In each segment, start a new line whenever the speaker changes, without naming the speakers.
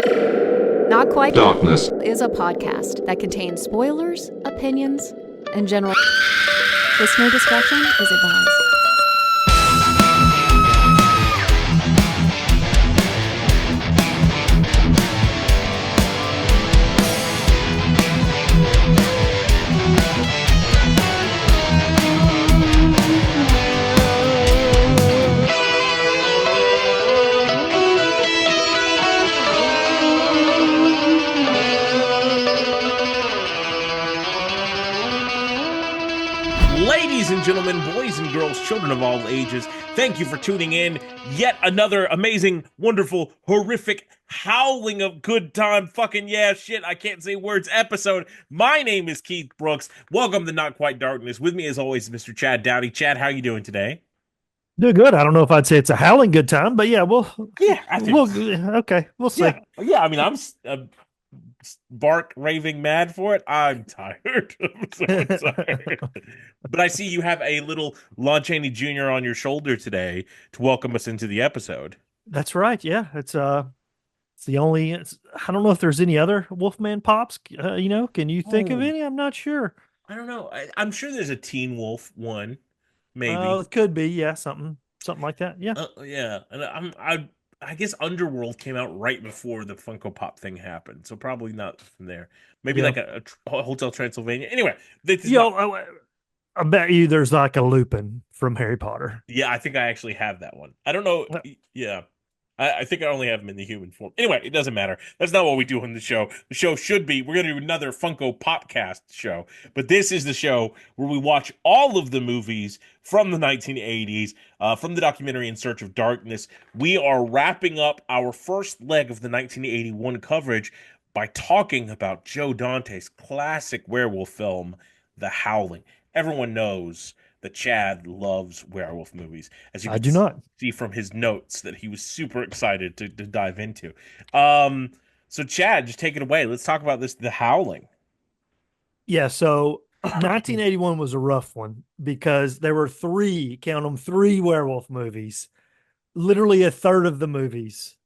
Not Quite
Darkness
is a podcast that contains spoilers, opinions, and general. Listener discretion is advised.
Ladies and gentlemen, boys and girls, children of all ages, thank you for tuning in. Yet another amazing, wonderful, horrific, howling of good time, fucking yeah, shit, I can't say words episode. My name is Keith Brooks. Welcome to Not Quite Darkness. With me, as always, Mr. Chad Dowdy. Chad, how you doing today?
Do good. I don't know if I'd say it's a howling good time, but yeah,
Yeah, I think.
we'll see.
Yeah. I mean, I'm bark raving mad for it. I'm tired. I'm so tired. But I see you have a little Lon Chaney Jr. on your shoulder today to welcome us into the episode.
That's right. Yeah, it's the only. I don't know if there's any other Wolfman pops. Can you think of any? I'm not sure.
I don't know. I'm sure there's a Teen Wolf one, maybe.
It could be. Yeah, something like that. Yeah.
Yeah, and I guess Underworld came out right before the Funko Pop thing happened, so probably not from there. Maybe
Yeah.
like a Hotel Transylvania. Anyway, this is
Yo,
not-
I bet you there's like a Lupin from Harry Potter.
yeah, I think I actually have that one. I don't know.
Uh,
Yeah, I think I only have him in the human form. Anyway, it doesn't matter. That's not what we do on the show. The show should be, we're going to do another Funko Popcast show, but this is the show where we watch all of the movies from the 1980s, from the documentary In Search of Darkness. We are wrapping up our first leg of the 1981 coverage by talking about Joe Dante's classic werewolf film, The Howling. Everyone knows that Chad loves werewolf movies, as you
I
can
do not.
see from his notes that he was super excited to dive into. So Chad, just take it away. Let's talk about this, The Howling.
Yeah. So 1981 was a rough one because there were count them, three werewolf movies. Literally a third of the movies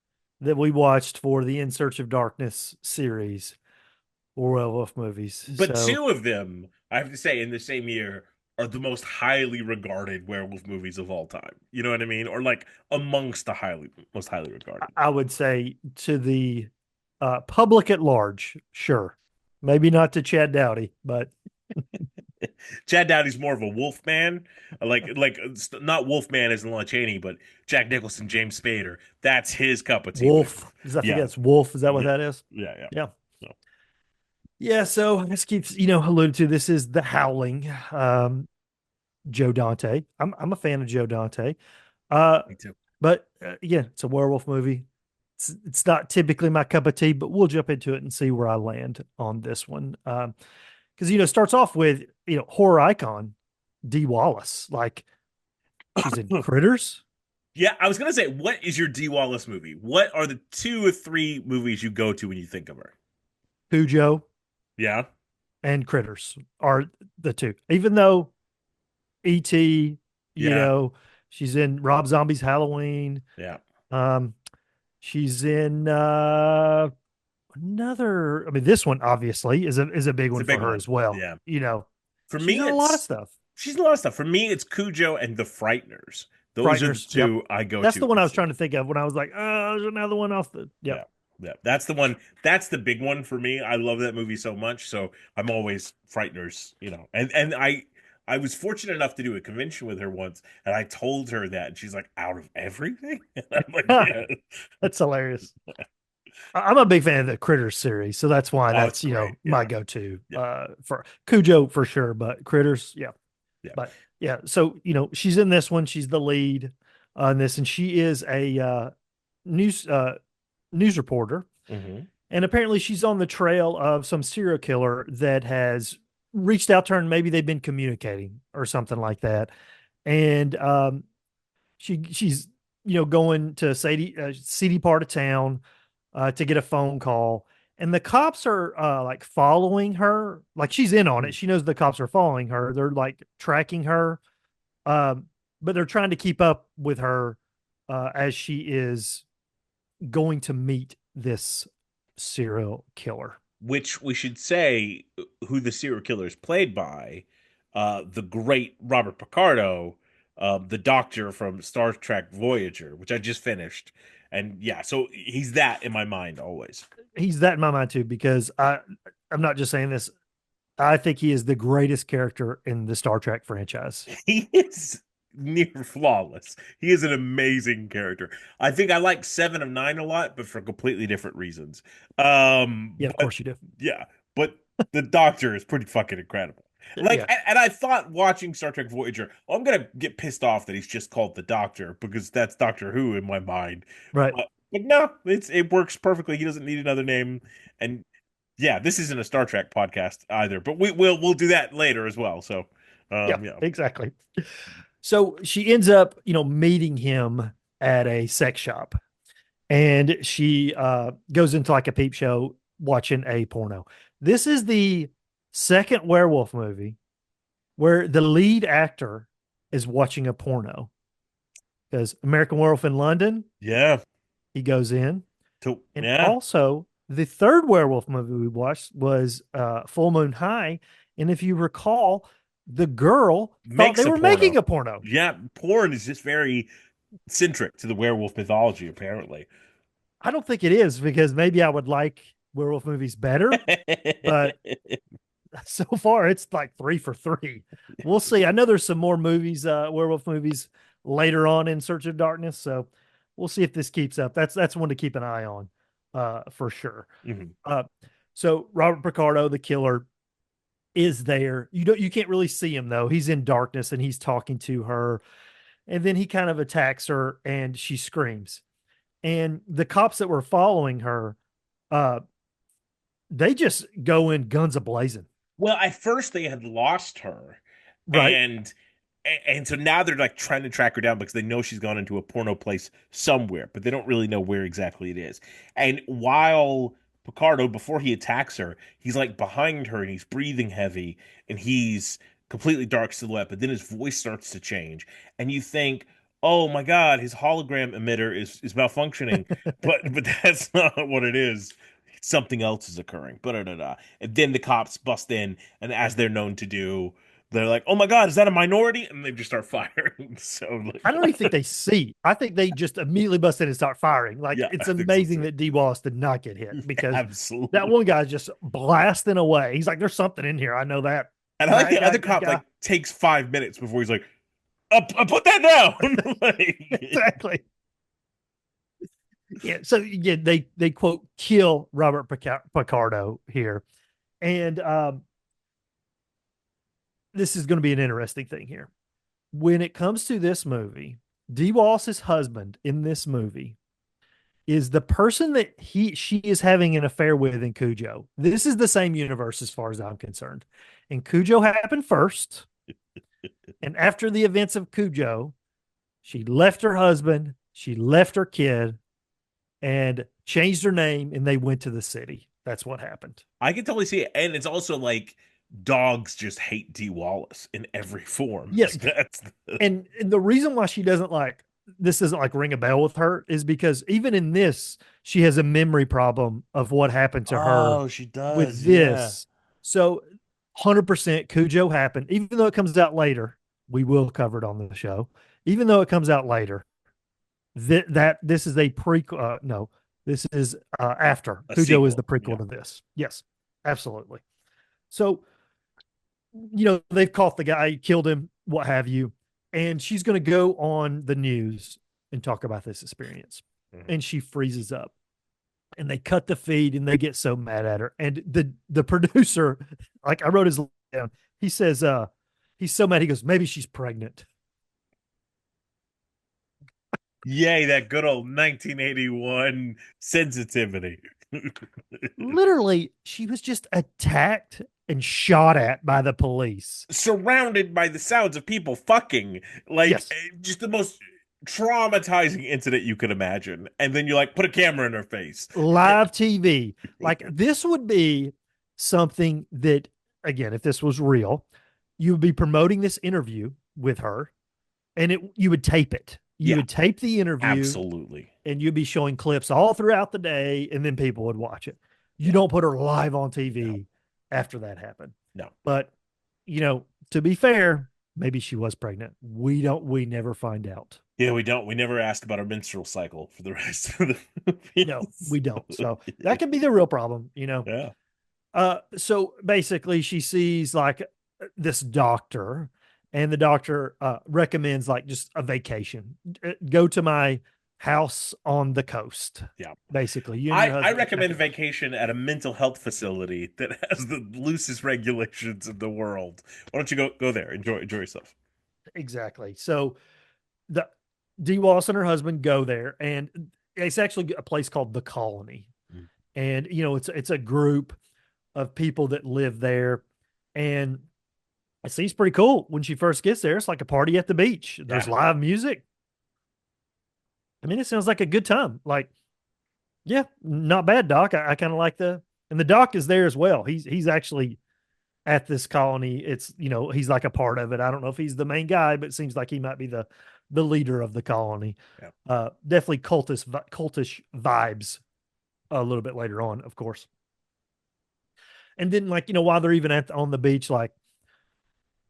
that we watched for the In Search of Darkness series were werewolf movies.
But
So
two of them, I have to say, in the same year, are the most highly regarded werewolf movies of all time. You know what I mean? Or like amongst the most highly regarded.
I would say to the public at large, sure. Maybe not to Chad Dowdy, but
Chad Dowdy's more of a wolf man, like not wolf man as in Lon Chaney, but Jack Nicholson, James Spader. That's his cup of tea.
Wolf. I think
Yeah.
that's Wolf. Is that what
Yeah.
that is?
Yeah.
Yeah.
So.
Yeah. So this keeps, alluded to. This is The Howling. Joe Dante. I'm a fan of Joe Dante.
Me too.
But again, it's a werewolf movie. It's not typically my cup of tea, but we'll jump into it and see where I land on this one. Because it starts off with horror icon Dee Wallace, like she's in Critters.
Yeah, I was gonna say, what is your Dee Wallace movie? What are the 2 or 3 movies you go to when you think of her?
Cujo
Yeah,
and Critters are the two. Even though E.T.,
Yeah.
she's in Rob Zombie's Halloween.
yeah.
Um, she's in another. I mean, this one obviously is a big one
a big
for her
one.
as well.
Yeah. For
She's
me,
in a lot of stuff.
she's in a lot of stuff. For me, it's Cujo and The Frighteners. Those are the
Frighteners, yep.
2 I go
That's
to.
the one I was trying to think of when I was like, oh, there's another one off the. Yeah.
Yeah, that's the one. That's the big one for me. I love that movie so much, so I'm always Frighteners. And I was fortunate enough to do a convention with her once, and I told her that, and she's like, "Out of everything," and I'm like, "Yeah,
That's hilarious. I'm a big fan of the Critters series, so that's why
Oh,
that's
it's great.
my
Yeah.
go-to
Yeah.
for Cujo for sure, but Critters, yeah.
Yeah.
But yeah, so she's in this one. She's the lead on this, and she is a news reporter,
Mhm.
and apparently she's on the trail of some serial killer that has reached out to her, and maybe they've been communicating or something like that, and she's going to seedy part of town to get a phone call, and the cops are like following her. Like she's in on it. She knows the cops are following her. They're like tracking her, but they're trying to keep up with her as she is going to meet this serial killer.
Which we should say who the serial killer is played by, the great Robert Picardo, the doctor from Star Trek Voyager, which I just finished. And yeah, so he's that in my mind always.
He's that in my mind too, because I'm not just saying this. I think he is the greatest character in the Star Trek franchise.
He is near flawless. He is an amazing character. I think I like Seven of Nine a lot, but for completely different reasons.
Yeah, of
But
course you do.
yeah, but the Doctor is pretty fucking incredible. Like,
Yeah,
and I thought watching Star Trek Voyager, oh, I'm gonna get pissed off that he's just called the Doctor because that's Doctor Who in my mind.
right.
But no, it works perfectly. He doesn't need another name, and yeah, this isn't a Star Trek podcast either, but we'll do that later as well. So,
Yeah,
yeah.
exactly. So she ends up, meeting him at a sex shop, and she goes into like a peep show watching a porno. This is the second werewolf movie where the lead actor is watching a porno. Because American Werewolf in London,
Yeah.
he goes in.
So
And
yeah,
also, the third werewolf movie we watched was Full Moon High. And if you recall, the girl thought
makes
they
a
were
porno.
making a porno.
Yeah, porn is just very centric to the werewolf mythology, apparently.
I don't think it is, because maybe I would like werewolf movies better, but so far it's like 3 for 3. We'll see. I know there's some more movies, werewolf movies later on in Search of Darkness, so we'll see if this keeps up. That's one to keep an eye on, for sure.
Mhm.
Uh, so Robert Picardo, the killer, is there. You can't really see him though. He's in darkness and he's talking to her, and then he kind of attacks her and she screams. And the cops that were following her, uh, they just go in guns a blazing.
Well, at first they had lost her,
Right.
and and so now they're like trying to track her down because they know she's gone into a porno place somewhere, but they don't really know where exactly it is. And while Picardo, before he attacks her, he's like behind her and he's breathing heavy and he's completely dark silhouette, but then his voice starts to change, and you think, oh my God, his hologram emitter is malfunctioning, but that's not what it is. Something else is occurring. But and then the cops bust in, and as they're known to do, they're like, "Oh my God, is that a minority?" And they just start firing. So,
I don't
like,
even think they see. I think they just immediately bust in and start firing. Like,
yeah,
it's
I think so
amazing
too.
that D. Wallace did not get hit, because that
Absolutely.
one guy's just blasting away. He's like, "There's something in here. I know that."
And I like
Bad
the
guy,
other
good
cop
guy.
like takes 5 minutes before he's like, put that down." Like,
Exactly. Yeah. So yeah, they quote kill Robert Picardo here, and this is going to be an interesting thing here. When it comes to this movie, D. Wallace's husband in this movie is the person that she is having an affair with in Cujo. This is the same universe as far as I'm concerned. And Cujo happened first. And after the events of Cujo, she left her husband, she left her kid, and changed her name, and they went to the city. That's what happened.
I can totally see it, and it's also like dogs just hate D. Wallace in every form.
Yes.
Like that's
And the reason why she doesn't like this doesn't like ring a bell with her is because even in this, she has a memory problem of what happened to her
oh, she
with
does, yeah.
this. So 100% Cujo happened, even though it comes out later. We will cover it on the show. Even though it comes out later, that this is a prequel. No, this is after
A
Cujo is
sequel.
the prequel
Yeah.
to this. Yes, absolutely. So they've caught the guy, killed him, what have you, and she's going to go on the news and talk about this experience,
Mhm.
and she freezes up, and they cut the feed, and they get so mad at her, and the producer, like I wrote his down, he says, he's so mad, he goes, maybe she's pregnant.
Yay, that good old 1981 sensitivity.
Literally, she was just attacked and shot at by the police.
Surrounded by the sounds of people fucking, like
Yes.
just the most traumatizing incident you could imagine. And then you like put a camera in her face.
Live TV. Like, this would be something that, again, if this was real, you would be promoting this interview with her, and you would tape it. You
Yeah,
would tape the interview
absolutely.
and you'd be showing clips all throughout the day, and then people would watch it. You
Yeah,
don't put her live on
no,
TV after that happened.
no.
But, to be fair, maybe she was pregnant. We never find out.
Yeah, we don't. We never asked about her menstrual cycle for the rest of the movie.
No, we don't. So that could be the real problem.
Yeah,
So basically she sees like this doctor, and the doctor recommends like just a vacation. Go to my house on the coast.
yeah.
Basically, you and your
I
husband
recommend vacation at a mental health facility that has the loosest regulations in the world. Why don't you go there? Enjoy yourself.
exactly. So the Dee Wallace and her husband go there, and it's actually a place called the Colony.
Mm.
And it's a group of people that live there, and it seems pretty cool when she first gets there. It's like a party at the beach. There's
Yeah.
live music. I mean, it sounds like a good time. Like, yeah, not bad, Doc. I kind of like and the Doc is there as well. He's actually at this colony. It's he's like a part of it. I don't know if he's the main guy, but it seems like he might be the leader of the colony.
Yeah.
Definitely cultish vibes a little bit later on, of course. And then like while they're even on the beach, like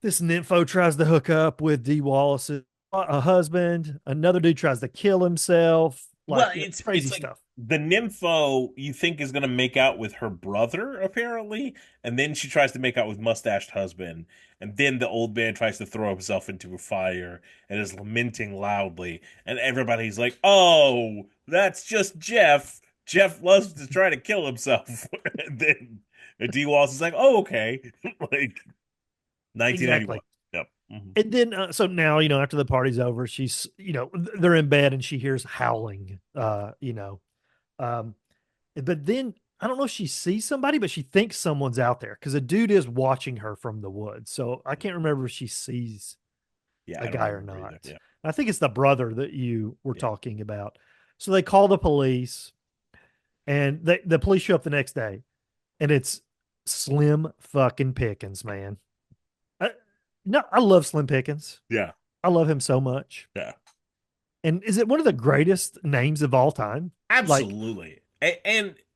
this nympho tries to hook up with Dee Wallace's a husband. Another dude tries to kill himself. Like
Well,
crazy
it's like
stuff.
the nympho you think is going to make out with her brother apparently, and then she tries to make out with mustached husband, and then the old man tries to throw himself into a fire and is lamenting loudly, and everybody's like, "Oh, that's just Jeff. Jeff loves to try to kill himself." And then D. Walls is like, "Oh, okay," like 1991.
Exactly.
Yep. Mhm.
And then so now after the party's over, she's they're in bed and she hears howling. Um, but then I don't know if she sees somebody, but she thinks someone's out there because a dude is watching her from the woods. So I can't remember if she sees
Yeah,
a
I don't
guy or
remember either.
not.
Yeah,
I think it's the brother that you were
yeah.
talking about. So they call the police, and the police show up the next day, and it's Slim fucking Pickens, man. I, no, I love Slim Pickens.
Yeah,
I love him so much.
yeah.
And is it one of the greatest names of all time? Like,
Absolutely.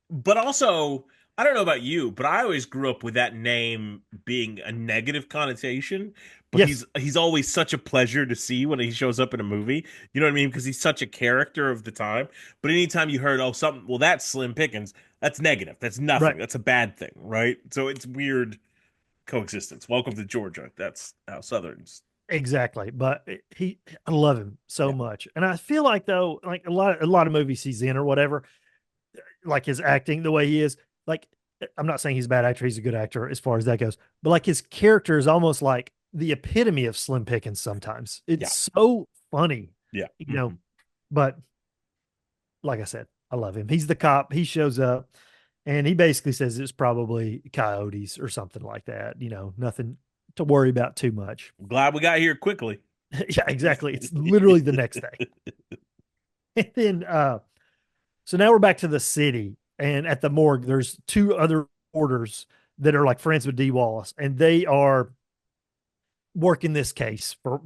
But also, I don't know about you, but I always grew up with that name being a negative connotation, but
yes,
he's always such a pleasure to see when he shows up in a movie. You know what I mean? Because he's such a character of the time. But anytime you heard, oh, something, well, that's Slim Pickens, that's negative. That's nothing.
right,
That's a bad thing, right? So it's weird coexistence. Welcome to Georgia. That's how Southerns.
exactly. But I love him so
Yeah.
much, and I feel like though, like a lot of movies he's in or whatever, like his acting the way he is, like I'm not saying he's a bad actor, he's a good actor as far as that goes, but like his character is almost like the epitome of Slim Pickens sometimes.
Yeah.
It's so funny,
Yeah.
you know. But like I said, I love him. He's the cop. He shows up and he basically says it's probably coyotes or something like that. Nothing to worry about too much.
Glad we got here quickly.
Yeah, exactly. It's literally the next day. And then so now we're back to the city, and at the morgue, there's two other reporters that are like friends with Dee Wallace, and they are working this case for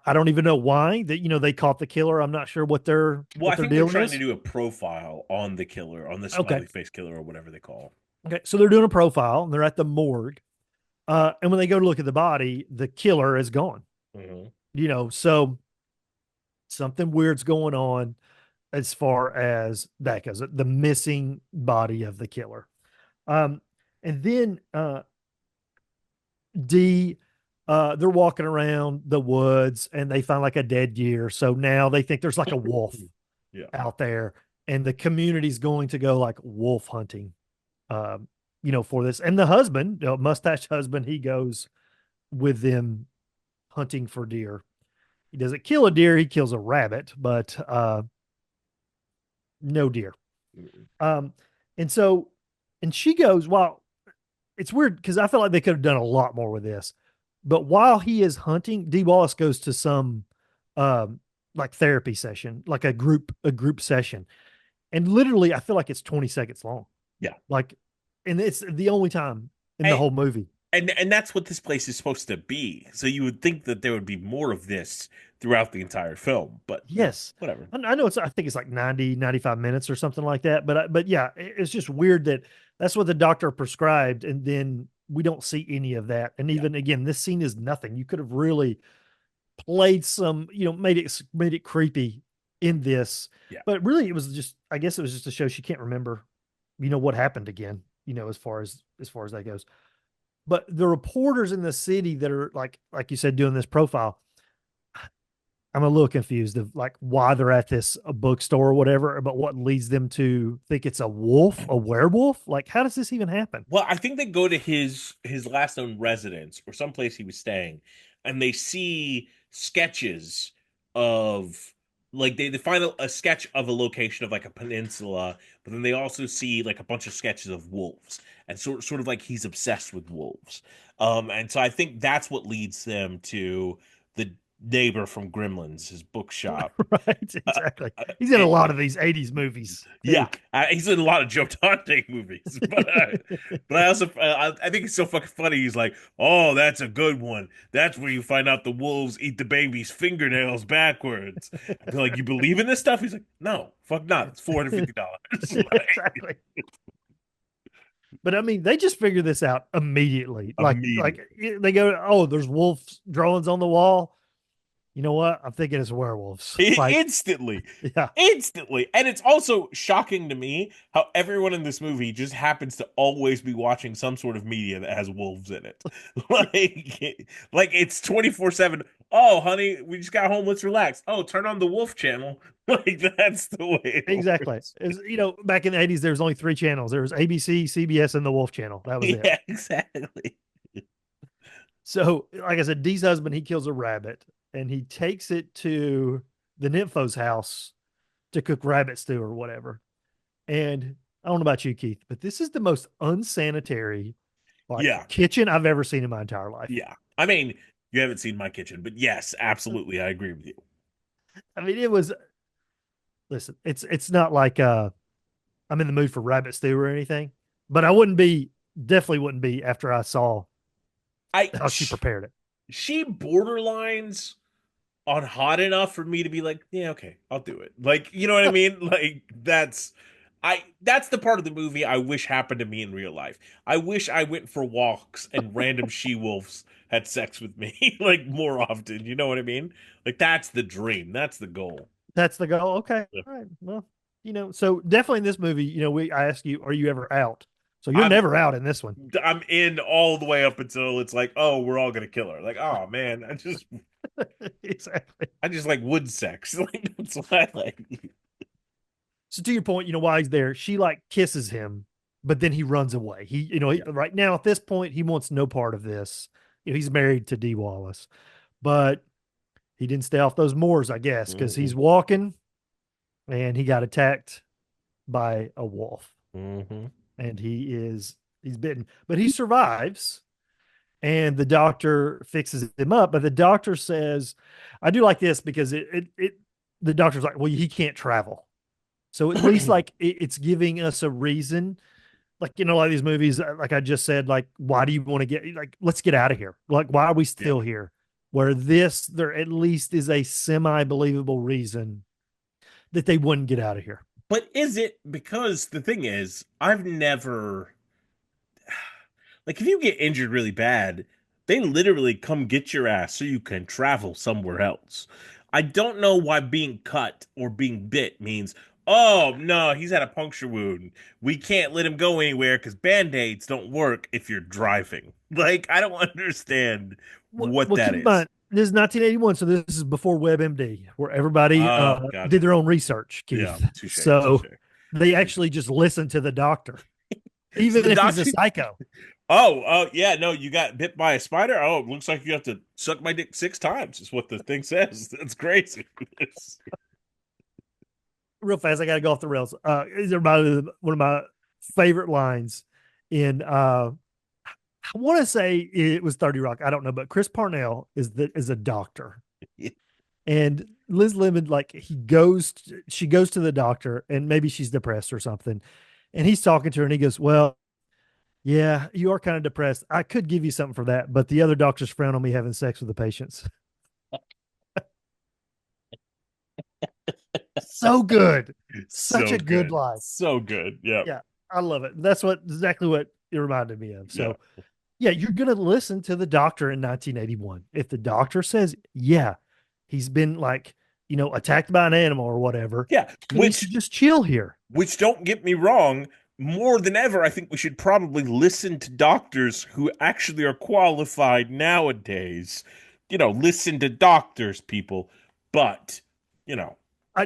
I don't even know why that they caught the killer. I'm not sure what their
Well, I
what their
think they're
deal
trying to
is.
do a profile on the killer, on the
Okay.
smiley face killer, or whatever they call
Okay. So they're doing a profile and they're at the morgue. And when they go to look at the body, the killer is gone.
him.
So something weird's going on as far as that goes, the missing body of the killer. And then D, they're walking around the woods and they find like a dead deer. So now they think there's like a wolf
Yeah.
out there, and the community's going to go like wolf hunting, for this. And the husband, mustache husband, he goes with them hunting for deer. He doesn't kill a deer, he kills a rabbit, but no deer. Um, and so, and she goes, well, it's weird because I feel like they could have done a lot more with this. But while he is hunting, Dee Wallace goes to some like therapy session, like a group session. And literally I feel like it's 20 seconds long.
Yeah.
Like, and it's the only time in the
And,
whole movie.
and that's what this place is supposed to be. So you would think that there would be more of this throughout the entire film, but
Yes.
whatever.
I know I think it's like 90, 95 minutes or something like that. But yeah, it's just weird that that's what the doctor prescribed. And then we don't see any of that. And
Yeah,
even again, this scene is nothing. You could have really played some, made it creepy in this,
yeah.
but really it was just, I guess it was just to show she can't remember, what happened again, as far as that goes. But the reporters in the city that are like you said, doing this profile, I'm a little confused of like why they're at this a bookstore or whatever, but what leads them to think it's a werewolf. Like, how does this even happen?
Well, I think they go to his last known residence or someplace he was staying, and they see sketches of they find a sketch of a location of like a peninsula, but then they also see like a bunch of sketches of wolves, and sort of like he's obsessed with wolves. And so I think that's what leads them to the neighbor from Gremlins, his bookshop.
Right, exactly. He's in a lot of these 80s movies too.
Yeah, he's in a lot of Joe Dante movies, but I also I think it's so fucking funny. He's like, "Oh, that's a good one. That's where you find out the wolves eat the baby's fingernails backwards." They're like, "You believe in this stuff?" He's like, "No, fuck not. It's $450."
Exactly. But I mean, they just figure this out immediately. Like they go, "Oh, there's wolf drawings on the wall. You know what? I'm thinking it's werewolves." Like,
Instantly,
yeah,
instantly. And it's also shocking to me how everyone in this movie just happens to always be watching some sort of media that has wolves in it. Like it's 24/7. Oh, honey, we just got home. Let's relax. Oh, turn on the wolf channel. Like that's the way it
exactly.
works.
Back in the 80s, there was only three channels. There was ABC, CBS, and the Wolf Channel. That was it.
Yeah, exactly.
So, like I said, Dee's husband, he kills a rabbit and he takes it to the nympho's house to cook rabbit stew or whatever. And I don't know about you, Keith, but this is the most unsanitary like
Yeah,
kitchen I've ever seen in my entire life.
yeah. I mean, you haven't seen my kitchen, but yes, absolutely, I agree with you.
I mean, it was listen, it's not like I'm in the mood for rabbit stew or anything, but I definitely wouldn't be after I saw
I
how she prepared it.
she borderlines on hot enough for me to be like, yeah, okay, I'll do it. Like, you know what I mean? Like that's the part of the movie I wish happened to me in real life. I wish I went for walks and random she wolves had sex with me like more often. You know what I mean? Like that's the dream. That's the goal.
That's the goal. Okay.
Yeah.
All right. Well, so definitely in this movie, I ask you, are you ever out? So you're
I'm
never out in this one.
I'm in all the way up until it's like, oh, we're all gonna kill her. Like, oh man,
Exactly.
I just like wood sex. Like that's what I like.
So to your point, while he's there, she like kisses him, but then he runs away.
Yeah.
Right now at this point, he wants no part of this. He's married to Dee Wallace, but he didn't stay off those moors, I guess, because
Mm-hmm.
he's walking and he got attacked by a wolf
Mm-hmm.
and he's bitten, but he survives and the doctor fixes him up. But the doctor says, I do like this because the doctor's like, well, he can't travel. So at least like it's giving us a reason. Like, like these movies, like I just said, like, why do you want to let's get out of here. Like, why are we
Yeah.
still here? Where there at least is a semi believable reason that they wouldn't get out of here.
But is it because the thing is, I've never like if you get injured really bad, they literally come get your ass so you can travel somewhere else. I don't know why being cut or being bit means, oh no, he's had a puncture wound. We can't let him go anywhere because band-aids don't work if you're driving. Like, I don't understand what
Well,
that
keep in
is.
mind, this is 1981, so this is before WebMD, where everybody
Oh, gotcha.
did their own research,
Yeah,
Keith.
touche,
So
touche.
they actually just listen to the doctor,
So
even
the
if he's a
doctor,
psycho.
oh, yeah, no, you got bit by a spider. Oh, it looks like you have to suck my dick 6 times, is what the thing says. That's crazy.
Real fast, I got to go off the rails. Is everybody one of my favorite lines in I want to say it was 30 Rock. I don't know, but Chris Parnell is a doctor. And Liz Lemon, like she goes to the doctor and maybe she's depressed or something. And he's talking to her and he goes, well, Yeah, you are kind of depressed. I could give you something for that, but the other doctors frown on me having sex with the patients. So good. Such
So
a good
good.
life.
So good. Yeah.
Yeah, I love it. That's what exactly what it reminded me of.
Yeah.
So, yeah, you're going to listen to the doctor in 1981. If the doctor says, yeah, he's been like, attacked by an animal or whatever,
Yeah.
he needs to just chill here.
Which don't get me wrong, more than ever, I think we should probably listen to doctors who actually are qualified nowadays. Listen to doctors, people. But, you know,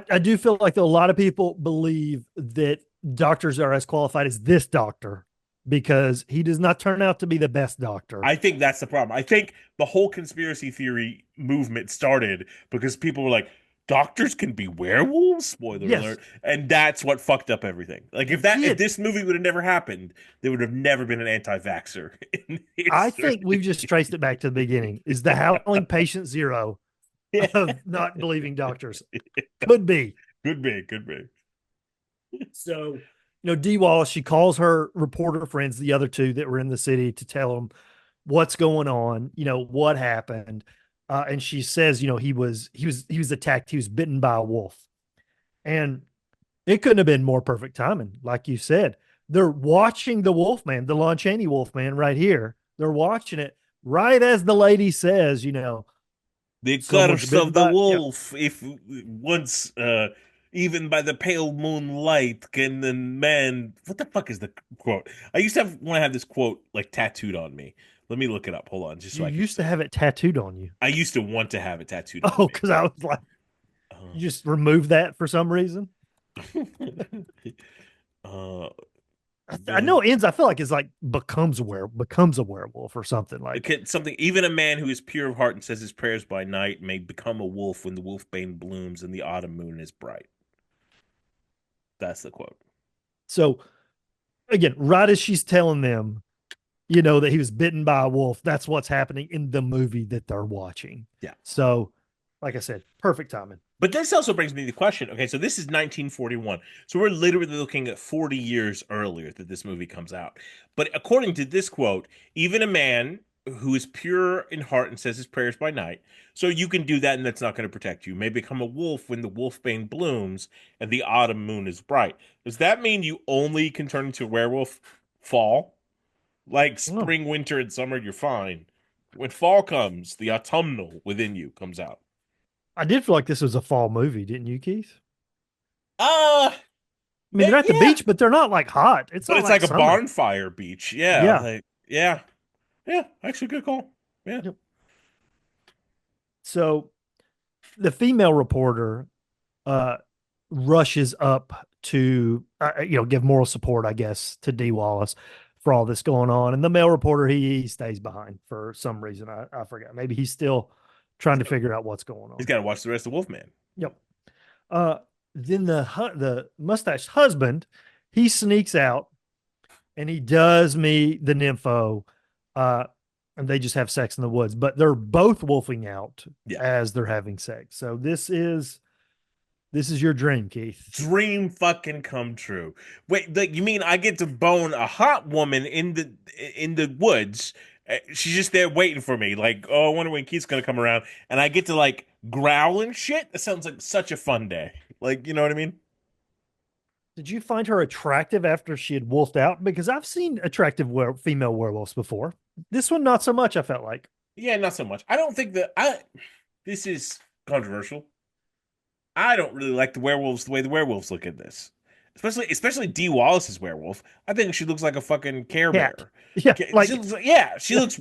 I do feel like a lot of people believe that doctors are as qualified as this doctor because he does not turn out to be the best doctor.
I think that's the problem. I think the whole conspiracy theory movement started because people were like, doctors can be werewolves? Spoiler
Yes,
alert. And that's what fucked up everything. Like if
it
if
did.
this movie would have never happened, there would have never been an anti-vaxxer in
I think we've just
history.
traced it back to the beginning. Is the howling patient zero
Yeah.
of not believing doctors? Could be.
Could be, could be.
So, Dee Wallace, she calls her reporter friends, the other two that were in the city, to tell them what's going on, what happened. And she says, he was attacked, he was bitten by a wolf. And it couldn't have been more perfect timing, like you said. They're watching the Wolfman, the Lon Chaney Wolfman right here. They're watching it right as the lady says,
The
someone's
curse
bitten
of the
by, yeah,
wolf, if once even by the pale moonlight can the man what the fuck is the quote? I used to want to have this quote like tattooed on me. Let me look it up. Hold on, just so
you
I can
used to
say it.
have it tattooed on you.
I used to want to have it tattooed on
Oh,
me.
because I was like,
Uh,
you just removed that for some reason.
uh,
I know it ends. I feel like it's like becomes a werewolf or something like.
something even a man who is pure of heart and says his prayers by night may become a wolf when the wolfbane blooms and the autumn moon is bright. That's the quote.
So again, right as she's telling them, that he was bitten by a wolf, that's what's happening in the movie that they're watching.
Yeah.
So, like I said, perfect timing.
But this also brings me to the question. Okay, so this is 1941. So we're literally looking at 40 years earlier that this movie comes out. But according to this quote, even a man who is pure in heart and says his prayers by night, so you can do that and that's not going to protect you, may become a wolf when the wolfbane blooms and the autumn moon is bright. Does that mean you only can turn into a werewolf fall? Like
Oh,
spring, winter, and summer, you're fine. When fall comes, the autumnal within you comes out.
I did feel like this was a fall movie, didn't you, Keith?
Uh,
I mean, they're at the
yeah,
beach, but they're not like hot. It's
but
not
it's
like
like a
summer.
bonfire beach. Yeah,
Yeah.
like yeah, yeah. Actually, good call. Yeah,
Yep. So the female reporter uh, rushes up to give moral support, I guess, to D Wallace for all this going on, and the male reporter he stays behind for some reason. I forgot. Maybe he's still trying to figure out what's going
he's
on.
got to watch the rest of Wolfman.
Yep. Uh, then the mustached husband he sneaks out and he does meet the nympho, uh, and they just have sex in the woods. But they're both wolfing out
Yeah,
as they're having sex. So this is your dream, Keith.
dream fucking come true. Wait, like you mean I get to bone a hot woman in the woods? She's just there waiting for me. Like, oh, I wonder when Keith's gonna come around, and I get to like growl and shit. That sounds like such a fun day. Like, you know what I mean?
Did you find her attractive after she had wolfed out? Because I've seen attractive female werewolves before. This one, not so much. I felt like.
Yeah, not so much. I don't think that I. This is controversial. I don't really like the werewolves the way the werewolves look at this. Especially Dee Wallace's werewolf. I think she looks like a fucking Care
Cat.
Bear.
Yeah,
She looks like, yeah, she looks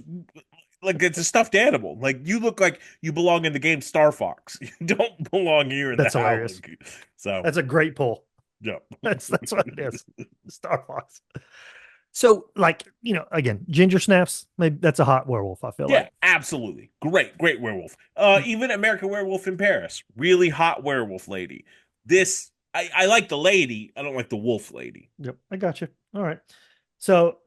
like it's a stuffed animal. Like you look like you belong in the game Star Fox. You don't belong here in the
that's hilarious.
Howling. So
That's a great pull.
yeah.
That's what it is. Star Fox. So, like, again, ginger snaps. Maybe that's a hot werewolf. I feel
Yeah,
like.
absolutely. Great werewolf. Even American Werewolf in Paris. Really hot werewolf lady. This I like the lady. I don't like the wolf lady.
Yep, I got you. All right. So,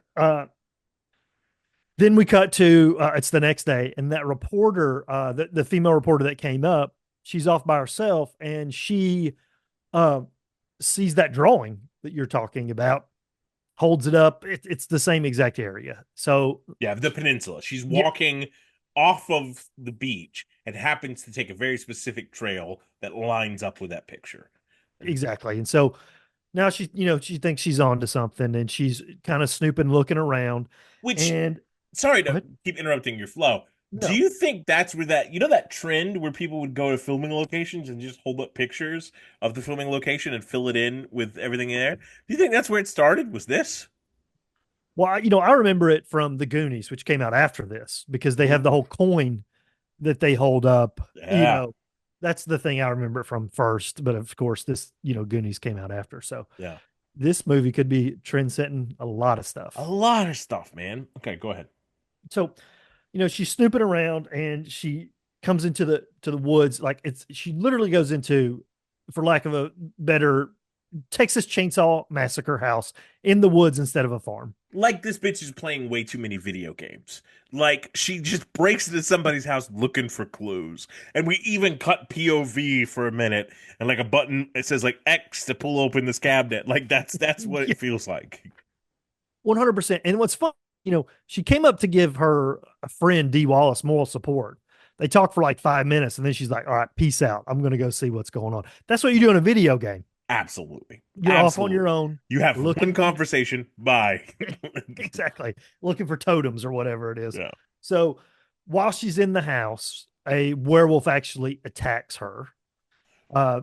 then we cut to it's the next day, and that reporter, the female reporter that came up, she's off by herself, and she uh, sees that drawing that you're talking about, holds it up. It's the same exact area. So
Yeah, the peninsula. She's
yeah,
walking off of the beach and happens to take a very specific trail that lines up with that picture. And
exactly. And so now she thinks she's on to something, and she's kind of snooping, looking around.
which,
And
sorry
go
to
ahead.
keep interrupting your flow. Do
No.
you think that's where that trend where people would go to filming locations and just hold up pictures of the filming location and fill it in with everything in there? Do you think that's where it started? Was this?
Well, I remember it from the Goonies, which came out after this, because they have the
Ooh,
whole coin that they hold up.
yeah,
That's the thing I remember from first. But of course, Goonies came out after. So
yeah.
this movie could be trend setting a lot of
A
stuff.
lot of stuff, man. Okay, go ahead.
So, she's snooping around, and she comes into the woods. Like, she literally goes into, for lack of a better, Texas Chainsaw Massacre house in the woods instead of a farm.
Like this bitch is playing way too many video games. Like she just breaks into somebody's house looking for clues. And we even cut POV for a minute and like a button it says like X to pull open this cabinet. Like that's what
Yeah,
it feels like.
100%. And what's fun, she came up to give her a friend D Wallace moral support. They talked for like 5 minutes, and then she's like, "All right, peace out. I'm going to go see what's going on." That's what you do in a video game.
Absolutely.
You're off on your
Absolutely.
own,
You have one
looking
conversation. Bye.
exactly, looking for totems or whatever it is.
Yeah.
So while she's in the house, a werewolf actually attacks her, uh,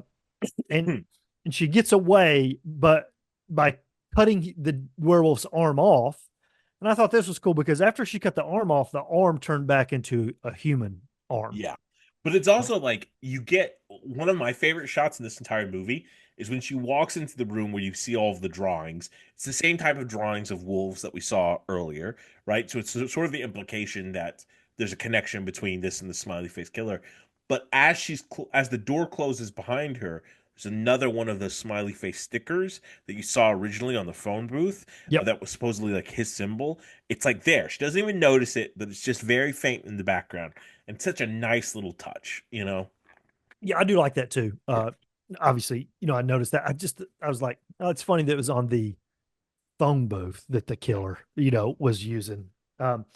and
Hmm.
and she gets away, but by cutting the werewolf's arm off. And I thought this was cool because after she cut the arm off, the arm turned back into a human arm.
Yeah. But it's also like you get one of my favorite shots in this entire movie is when she walks into the room where you see all of the drawings. It's the same type of drawings of wolves that we saw earlier, right? So it's sort of the implication that there's a connection between this and the smiley face killer. But as the door closes behind her, there's another one of the smiley face stickers that you saw originally on the phone booth
Yep.
that was supposedly like his symbol. It's like there. She doesn't even notice it, but it's just very faint in the background and such a nice little touch, you know?
Yeah, I do like that too.
Yeah.
Obviously, I noticed that. I was like, oh, it's funny that it was on the phone booth that the killer, was using. Um,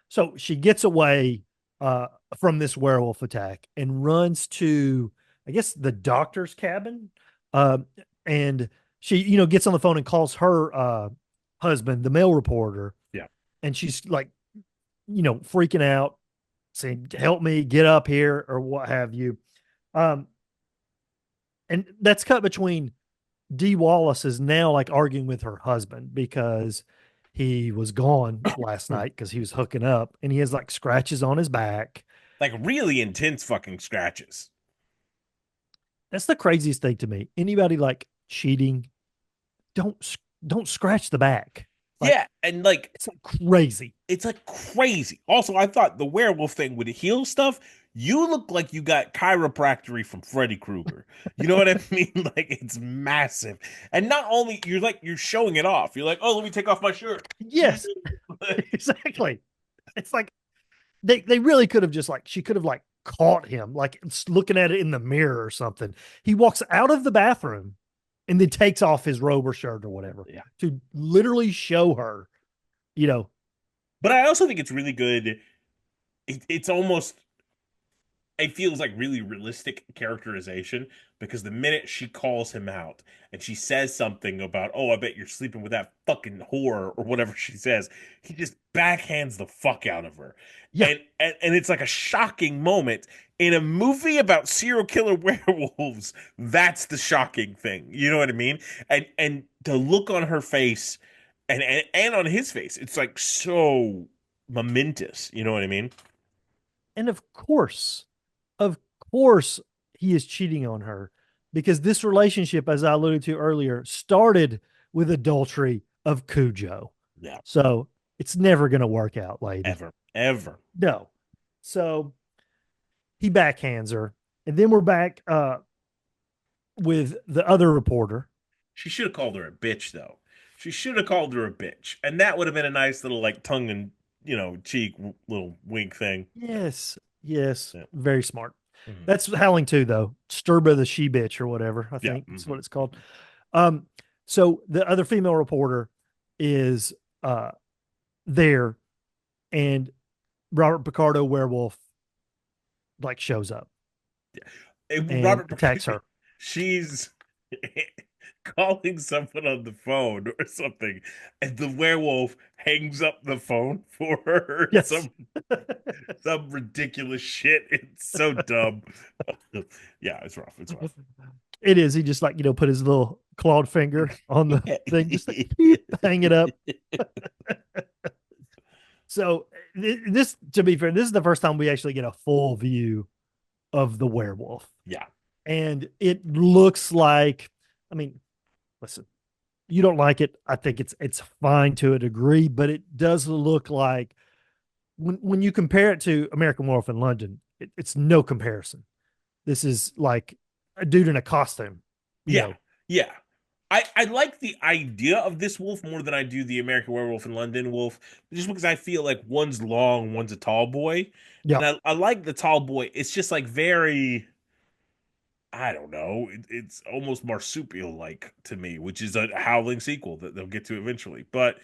so she gets away uh, from this werewolf attack and runs to, I guess, the doctor's cabin. Um, and she, gets on the phone and calls her husband, the mail reporter,
Yeah.
and she's like, freaking out, saying, "Help me, get up here," or what have you. Um, and that's cut between Dee Wallace is now like arguing with her husband because he was gone last night because he was hooking up, and he has like scratches on his back.
Like really intense fucking scratches.
That's the craziest thing to me. Anybody like cheating, don't scratch the back. Like,
Yeah, and like
it's like crazy.
it's like crazy. Also, I thought the werewolf thing would heal stuff. You look like you got chiropractic from Freddy Krueger. You know what I mean? Like it's massive. And not only you're showing it off. You're like, "Oh, let me take off my shirt."
Yes, exactly. It's like they really could have just like she could have like caught him like looking at it in the mirror or something. He walks out of the bathroom and then takes off his robe or shirt or whatever
Yeah.
to literally show her, you know,
But I also think it's really good. It's almost it feels like really realistic characterization because the minute she calls him out and she says something about, "Oh, I bet you're sleeping with that fucking whore," or whatever she says, he just backhands the fuck out of her.
yeah.
And it's like a shocking moment in a movie about serial killer werewolves. That's the shocking thing. You know what I mean? And the look on her face and on his face, it's like so momentous. You know what I mean?
And of course, he is cheating on her because this relationship, as I alluded to earlier, started with adultery of Cujo.
Yeah.
So it's never going to work out, lady.
Ever. Ever.
No. So he backhands her. And then we're back with the other reporter.
She should have called her a bitch, though. She should have called her a bitch, and that would have been a nice little like tongue and cheek little wink thing.
Yes. Yes.
Yeah.
Very smart.
Mhm.
That's Howling too, though. Sturba the she bitch or whatever, I
Yeah.
think that's what
Mhm.
it's called. Um, so the other female reporter, is uh there, and Robert Picardo werewolf like shows up and
Robert,
attacks her.
she's calling someone on the phone or something, and the werewolf hangs up the phone for her.
Yes.
Some ridiculous shit. It's so dumb. Yeah, it's rough. It's rough.
It is. He just like, put his little clawed finger on the thing, just like beep, hang it up. So this, to be fair, this is the first time we actually get a full view of the werewolf.
Yeah.
And it looks like, I mean, listen, you don't like it. I think it's fine to a degree, but it does look like when you compare it to American Werewolf in London, it's no comparison. This is like a dude in a costume, you
Yeah.
know.
Yeah. I like the idea of this wolf more than I do the American Werewolf in London wolf, just because I feel like one's long, one's a tall boy.
Yeah.
And I like the tall boy. It's just like very, I don't know. It's almost marsupial like to me, which is a Howling sequel that they'll get to eventually. But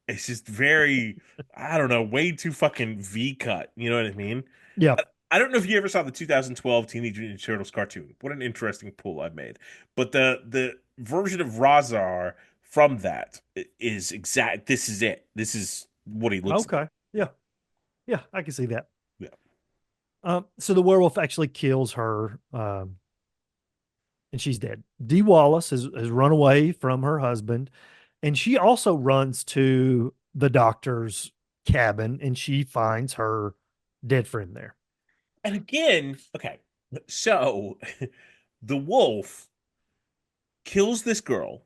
it's just very, I don't know, way too fucking V cut. You know what I mean?
Yeah.
I don't know if you ever saw the 2012 Teenage Mutant Ninja Turtles cartoon. What an interesting pull I made. But the version of Razar from that is exact. This is it. This is what he looks like.
Okay. Yeah. Yeah. I can see that.
Yeah.
So the werewolf actually kills her, and she's dead. Dee Wallace has run away from her husband, and she also runs to the doctor's cabin, and she finds her dead friend there.
And again, okay, so the wolf kills this girl,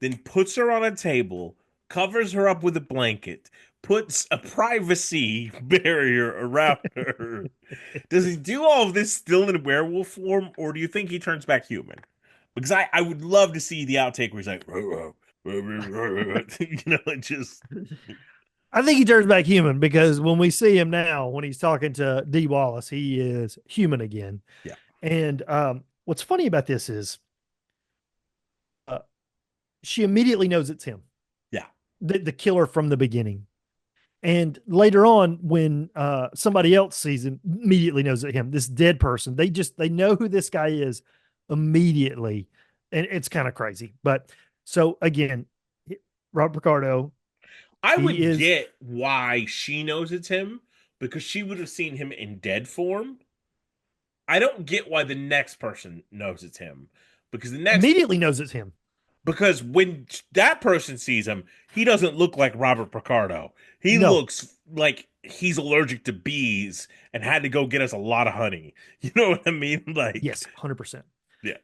then puts her on a table, covers her up with a blanket, puts a privacy barrier around her. Does he do all of this still in werewolf form, or do you think he turns back human? Because I would love to see the outtake where he's like, "Row, row, row, row, row," it just
I think he turns back human because when we see him now, when he's talking to Dee Wallace, he is human again.
yeah,
And what's funny about this is uh, she immediately knows it's him,
yeah.
the killer from the beginning. And later on, when somebody else sees him, immediately knows it's him. This dead person, they know who this guy is immediately, and it's kind of crazy. But so again, Rob Ricardo,
I
he
would
is
get why she knows it's him because she would have seen him in dead form. I don't get why the next person knows it's him because the next
immediately knows it's him.
because when that person sees him, he doesn't look like Robert Picardo. He
No,
looks like he's allergic to bees and had to go get us a lot of honey. You know what I mean? Like,
yes, 100%.
yeah,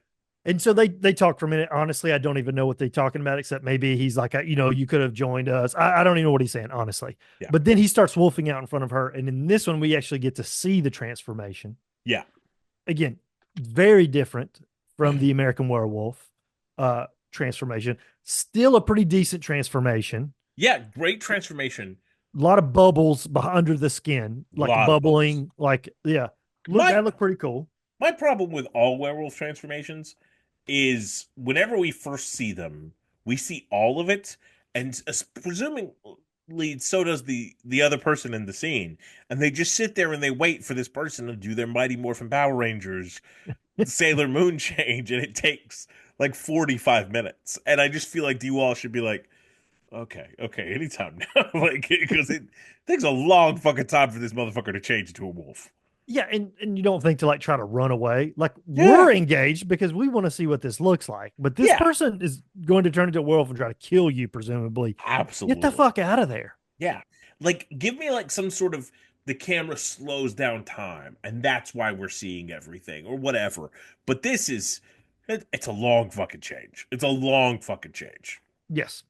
And so they talk for a minute. Honestly, I don't even know what they're talking about, except maybe he's like, you could have joined us. I don't even know what he's saying, honestly.
yeah,
But then he starts wolfing out in front of her. And in this one, we actually get to see the transformation.
yeah,
Again, very different from the American Werewolf transformation. Still a pretty decent transformation.
yeah. Great transformation.
A lot of bubbles under the skin,
A
like
lot of bubbles.
bubbling, like, yeah.
My
That looked pretty cool.
my problem with all werewolf transformations is whenever we first see them, we see all of it, and presumably so does the other person in the scene, and they just sit there and they wait for this person to do their Mighty Morphin Power Rangers Sailor Moon change, and it takes like 45 minutes, and I just feel like D Wall should be like, okay, anytime now, like because it takes a long fucking time for this motherfucker to change into a wolf.
Yeah, and you don't think to like try to run away. Like
Yeah,
we're engaged because we want to see what this looks like. But this
yeah,
person is going to turn into a werewolf and try to kill you, presumably. Get the
absolutely.
fuck out of there.
Yeah. Like give me like some sort of the camera slows down time and that's why we're seeing everything or whatever. But this is it's a long fucking change. It's a long fucking change.
Yes.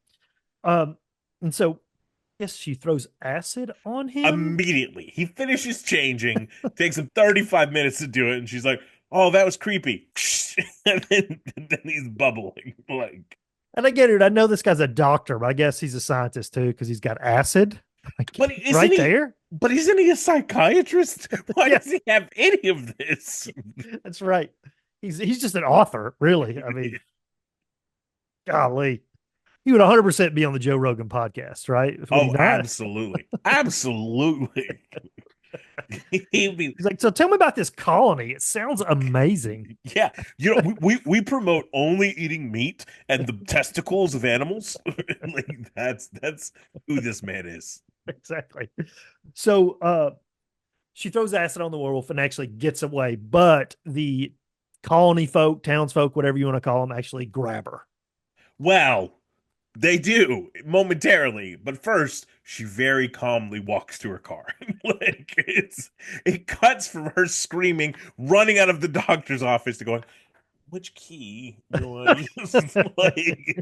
Um, and so yes, she throws acid on him.
Immediately. He finishes changing, takes him 35 minutes to do it and she's like, "Oh, that was creepy." And then he's bubbling like
And I get it. I know this guy's a doctor, but I guess he's a scientist too, because he's got acid
but isn't
right
he
there.
but isn't he a psychiatrist? Why
Yeah,
does he have any of this?
that's right. He's just an author, really. I mean, golly. he would 100% be on the Joe Rogan podcast, right? Would he
Oh,
not?
absolutely. Absolutely. He'd be,
He's like, so tell me about this colony. It sounds amazing.
yeah. We promote only eating meat and the testicles of animals. Like that's who this man is.
Exactly. So she throws acid on the werewolf and actually gets away, but the colony folk, townsfolk, whatever you want to call them, actually grab her.
Well, they do momentarily, but first she very calmly walks to her car. Like it cuts from her screaming, running out of the doctor's office to going, which key do I use? Like,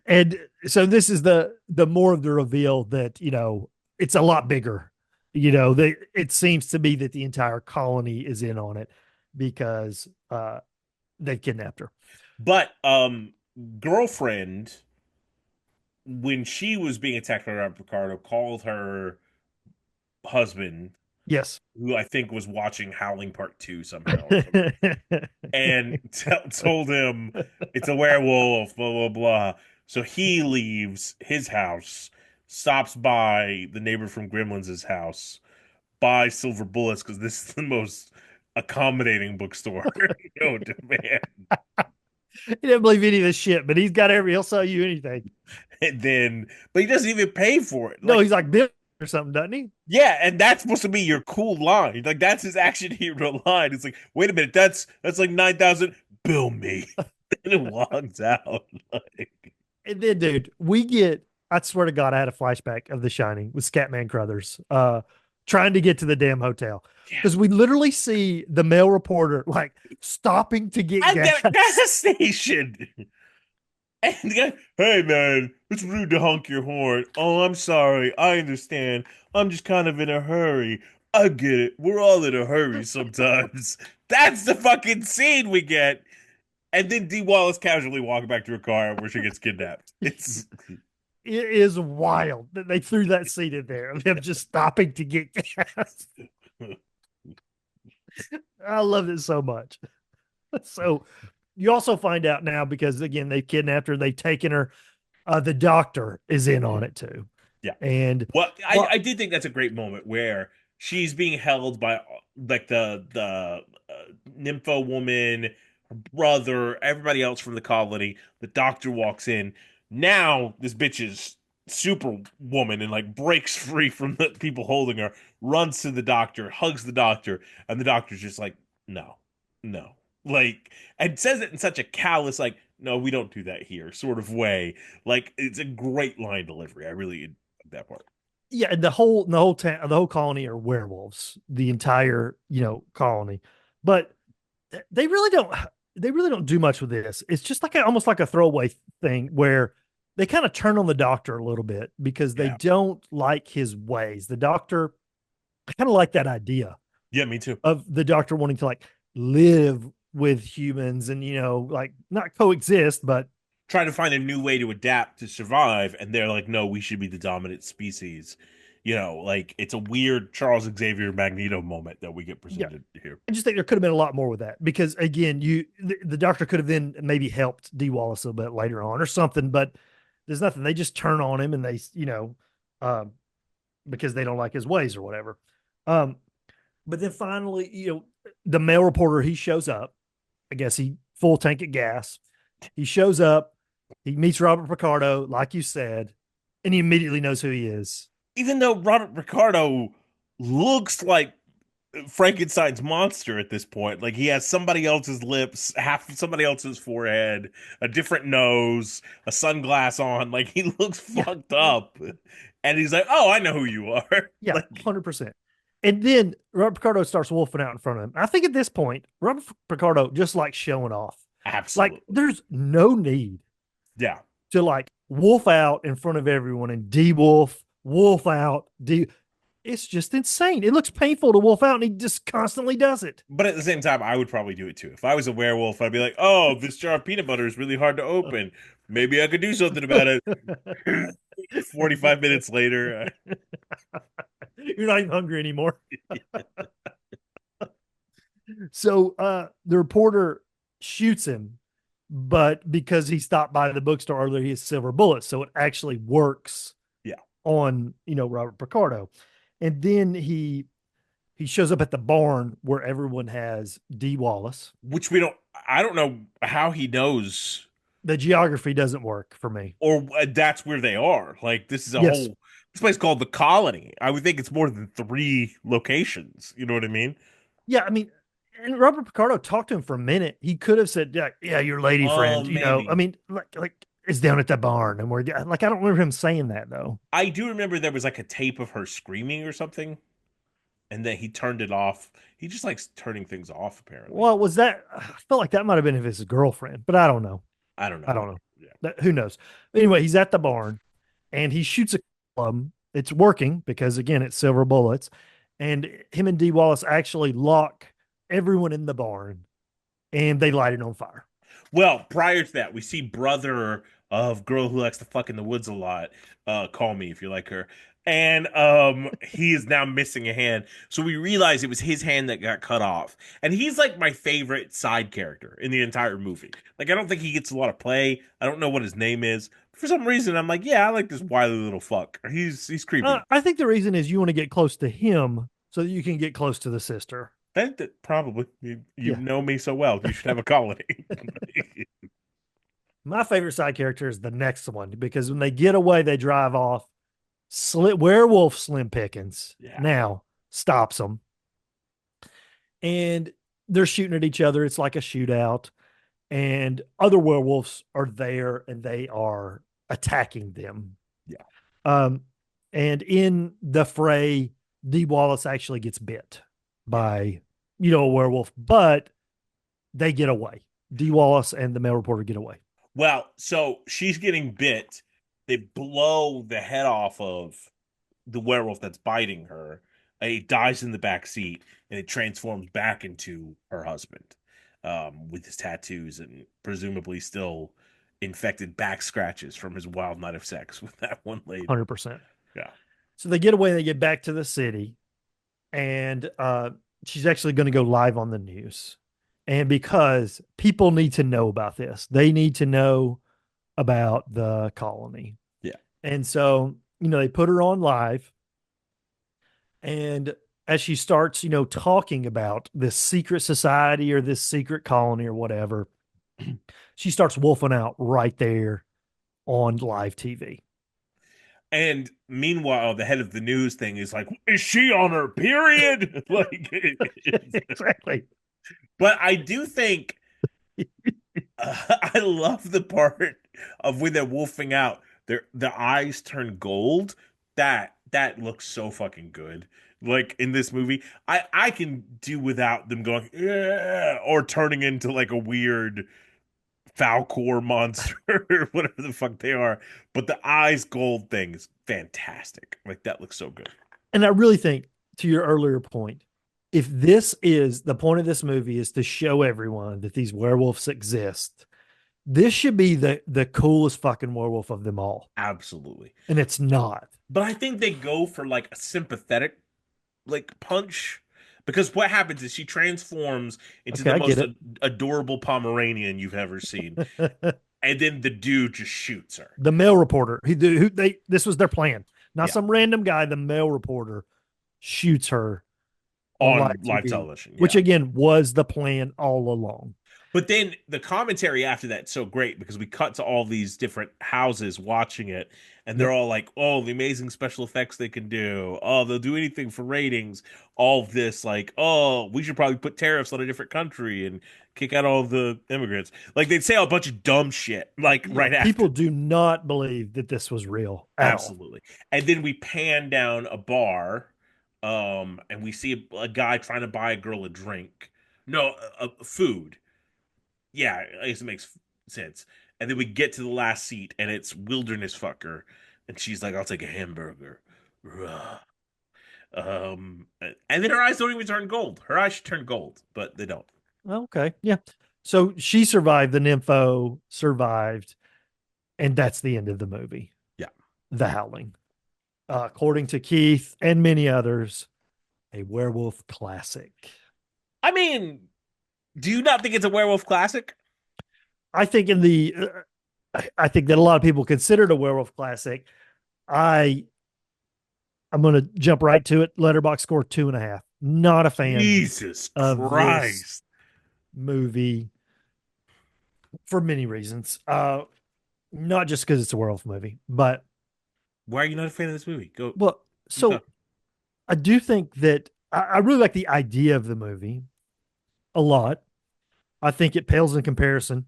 And so this is the more of the reveal that, it's a lot bigger. It seems to be that the entire colony is in on it because they kidnapped her.
but girlfriend, when she was being attacked by Robert Picardo, called her husband,
Yes.
who I think was watching Howling Part 2 somehow or something, and told him it's a werewolf, blah blah blah. So he leaves his house, stops by the neighbor from Gremlins' house, buys silver bullets because this is the most accommodating bookstore known to man.
He didn't believe any of this shit, but he'll sell you anything.
And then, but he doesn't even pay for it.
No,
Like,
he's like Bill or something, doesn't he?
yeah, and that's supposed to be your cool line. Like that's his action hero line. It's like, wait a minute, that's like 9,000. Bill me, and it walks out. Like,
And then, dude, I swear to God, I had a flashback of The Shining with Scatman Crothers trying to get to the damn hotel.
yeah,
Because we literally see the male reporter like stopping to get
I'm
gas.
at a gas station. And the guy, hey man, it's rude to honk your horn. Oh, I'm sorry. I understand. I'm just kind of in a hurry. I get it. We're all in a hurry sometimes. That's the fucking scene we get. And then Dee Wallace casually walking back to her car where she gets kidnapped. It's
It is wild that they threw that scene in there of him just stopping to get gas. I love it so much. So you also find out now because again they've kidnapped her, they've taken her. The doctor is in on it too,
yeah.
and
Well,
well,
I did think that's a great moment where she's being held by like nympho woman, her brother, everybody else from the colony. The doctor walks in. Now this bitch is super woman and like breaks free from the people holding her, runs to the doctor, hugs the doctor, and the doctor's just like, no, no. Like, and says it in such a callous, like, no, we don't do that here sort of way. Like, it's a great line delivery. I really like that part.
yeah, and the whole town, the whole colony are werewolves, the entire colony, but they really don't they really don't do much with this. It's just like almost like a throwaway thing where they kind of turn on the doctor a little bit because they
Yeah.
don't like his ways. The doctor, I kind of like that idea
Yeah, me too.
of the doctor wanting to like live with humans and like not coexist, but
Trying to find a new way to adapt to survive, and they're like, no, we should be the dominant species. Like it's a weird Charles Xavier Magneto moment that we get
yeah.
presented here.
I just think there could have been a lot more with that because again, the doctor could have then maybe helped D Wallace a little bit later on or something, but there's nothing. They just turn on him and they, um, because they don't like his ways or whatever. Um, but then finally, the male reporter he shows up. I guess he full tank of gas. He shows up. He meets Robert Picardo, like you said, and he immediately knows who he is.
Even though Robert Ricardo looks like Frankenstein's monster at this point. Like he has somebody else's lips, half somebody else's forehead, a different nose, a sunglass on. Like he looks
Yeah,
fucked up. And he's like, "Oh, I know who you are."
yeah,
Like
100%. And then Robert Picardo starts wolfing out in front of him. I think at this point, Robert Picardo just likes showing off. Like,
absolutely.
there's no need
Yeah.
to like wolf out in front of everyone and wolf out. It's just insane. It looks painful to wolf out, and he just constantly does it.
But at the same time, I would probably do it too. If I was a werewolf, I'd be like, "Oh, this jar of peanut butter is really hard to open. Maybe I could do something about it." 45 minutes later,
You're not even hungry anymore. So the reporter shoots him but because he stopped by the bookstore earlier, he has silver bullets, so it actually works
Yeah.
on Robert Picardo. And then he shows up at the barn where everyone has D. Wallace.
Which we don't. I don't know how he knows,
The geography doesn't work for me.
or that's where they are. Like this is a
Yes.
whole. This place called the Colony. I would think it's more than three locations. You know what I mean?
Yeah, I mean, and Robert Picardo talked to him for a minute. He could have said, "Yeah, yeah, your lady friend." I
Maybe.
mean, like it's down at the barn, and we're like, I don't remember him saying that though.
I do remember there was like a tape of her screaming or something, and then he turned it off. He just likes turning things off, apparently.
Well, was that? I felt like that might have been of his girlfriend, but I don't know.
I don't
I
know.
don't know.
Yeah.
Who knows? Anyway, he's at the barn, and he shoots a club. It's working because again, it's silver bullets, and him and D. Wallace actually lock everyone in the barn, and they light it on fire.
Well, prior to that, we see brother of girl who likes to fuck in the woods a lot. Call me if you like her. And he is now missing a hand. So we realize it was his hand that got cut off. And he's like my favorite side character in the entire movie. Like I don't think he gets a lot of play. I don't know what his name is. For some reason, I'm like, yeah, I like this wily little fuck. He's creepy.
I think the reason is you want to get close to him so that you can get close to the sister.
That probably you
Yeah.
know me so well. You should have a colony.
My favorite side character is the next one because when they get away, they drive off. Werewolf Slim Pickens
Yeah.
now stops them, and they're shooting at each other. It's like a shootout, and other werewolves are there, and they are attacking them.
Yeah.
Um, and in the fray, D. Wallace actually gets bit by a werewolf, but they get away. D. Wallace and the male reporter get away.
Well, so she's getting bit. They blow the head off of the werewolf that's biting her. He dies in the back seat, and it transforms back into her husband, with his tattoos and presumably still infected back scratches from his wild night of sex with that one lady.
100%.
Yeah.
So they get away, they get back to the city, and she's actually going to go live on the news. And because people need to know about this, they need to know about the colony.
Yeah.
And so, they put her on live. And as she starts, talking about this secret society or this secret colony or whatever, she starts wolfing out right there on live TV.
And meanwhile, the head of the news thing is like, "Is she on her period?" Like,
Exactly.
but I do think I love the part of when they're wolfing out, the eyes turn gold. That looks so fucking good. Like in this movie, I can do without them going yeah, or turning into like a weird Falcor monster or whatever the fuck they are. But the eyes gold thing is fantastic. Like that looks so good.
And I really think, to your earlier point, if this is the point of this movie is to show everyone that these werewolves exist, this should be the coolest fucking werewolf of them all.
Absolutely.
And it's not.
But I think they go for like a sympathetic like punch because what happens is she transforms into
Okay,
the
I
most
get it.
adorable Pomeranian you've ever seen, and then the dude just shoots her
The male reporter, this was their plan. Not
Yeah.
some random guy, the male reporter shoots her on
on
live
live
TV,
television.
which
Yeah.
again was the plan all along.
But then the commentary after that's so great because we cut to all these different houses watching it, and they're
Yep.
all like, "Oh, the amazing special effects they can do! Oh, they'll do anything for ratings!" All of this, like, "Oh, we should probably put tariffs on a different country and kick out all the immigrants." Like they'd say a bunch of dumb shit, like right after.
People do not believe that this was real at all.
Absolutely. And then we pan down a bar, and we see a guy trying to buy a girl a drink. No, food. Yeah, I guess it makes sense. And then we get to the last seat, and it's wilderness fucker, and she's like, "I'll take a hamburger." Ruh. And then her eyes don't even turn gold. Her eyes should turn gold, but they don't.
Okay. Yeah. So she survived, the nympho survived, and that's the end of the movie.
Yeah.
The Howling. According to Keith and many others, a werewolf classic.
I mean, do you not think it's a werewolf classic?
I think in the I think that a lot of people consider it a werewolf classic. I I'm gonna jump right to it. Letterbox score 2.5. Not a fan
Jesus
of this
Christ.
movie for many reasons. Not just because it's a werewolf movie, but
Why are you not a fan of this movie? Go
well,
keep
so
talking.
I do think that I really like the idea of the movie a lot. I think it pales in comparison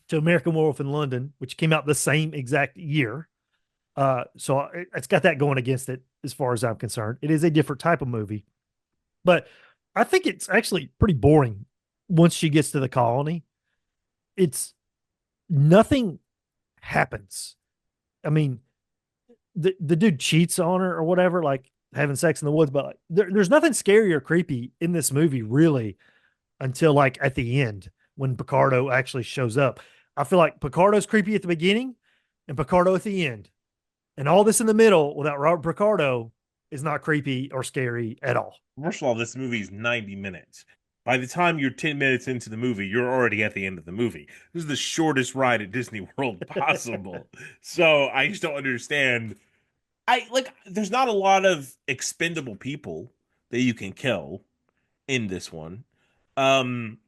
to American Werewolf in London, which came out the same exact year. So it's got that going against it as far as I'm concerned. It is a different type of movie, but I think it's actually pretty boring once she gets to the colony. It's nothing happens. I mean, the dude cheats on her or whatever, like having sex in the woods, but like there's nothing scary or creepy in this movie really until like at the end when Picardo actually shows up. I feel like Picardo's creepy at the beginning and Picardo at the end. And all this in the middle without Robert Picardo is not creepy or scary at all.
First of all, this movie is 90 minutes. By the time you're 10 minutes into the movie, you're already at the end of the movie. This is the shortest ride at Disney World possible. So I just don't understand. I like there's not a lot of expendable people that you can kill in this one. Um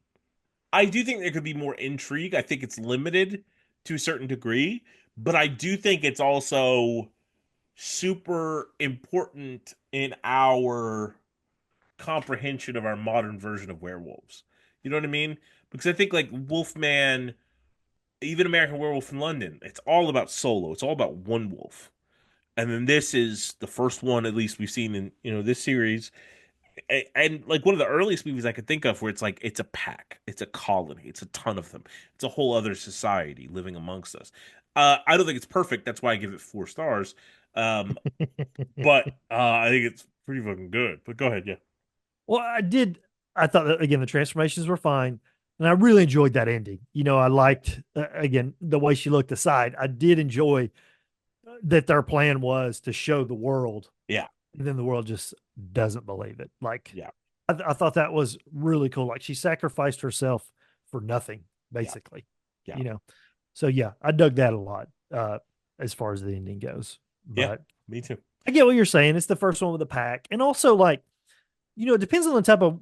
I do think there could be more intrigue. I think it's limited to a certain degree, but I do think it's also super important in our comprehension of our modern version of werewolves. You know what I mean? Because I think like Wolfman, even American Werewolf in London, it's all about solo. It's all about one wolf. And then this is the first one, at least we've seen in this series, and like one of the earliest movies I could think of where it's like it's a pack, it's a colony, it's a ton of them, it's a whole other society living amongst us. I don't think it's perfect. That's why I give it 4 stars. Um, but I think it's pretty fucking good. But go ahead, yeah,
Well, I did. I thought that again the transformations were fine, and I really enjoyed that ending. I liked again the way she looked aside. I did enjoy that their plan was to show the world,
yeah,
and then the world just doesn't believe it. Like
yeah,
I thought that was really cool. Like she sacrificed herself for nothing,
yeah,
basically.
yeah,
You know, so yeah, I dug that a lot as far as the ending goes.
yeah.
But
Me too.
I get what you're saying. It's the first one with the pack, and also like it depends on the type of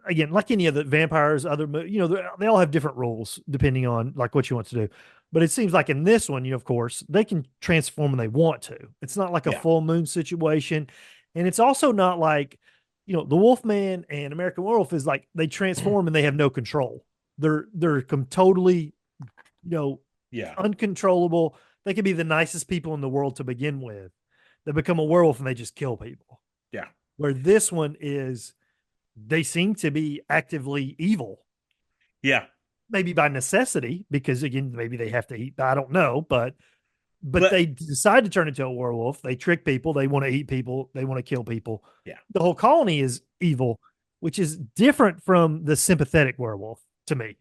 again, like any of the vampires, other, they all have different rules depending on like what you want to do. But it seems like in this one, of course, they can transform when they want to. It's not like a
Yeah,
full moon situation. And it's also not like, the Wolfman and American Werewolf is like they transform and they have no control. They're totally, you know,
yeah,
uncontrollable. They can be the nicest people in the world to begin with. They become a werewolf and they just kill people.
yeah,
Where this one is they seem to be actively evil,
yeah.
maybe by necessity, because again, maybe they have to eat. I don't know, but
But
they decide to turn into a werewolf. They trick people. They want to eat people. They want to kill people.
yeah.
The whole colony is evil, which is different from the sympathetic werewolf to me.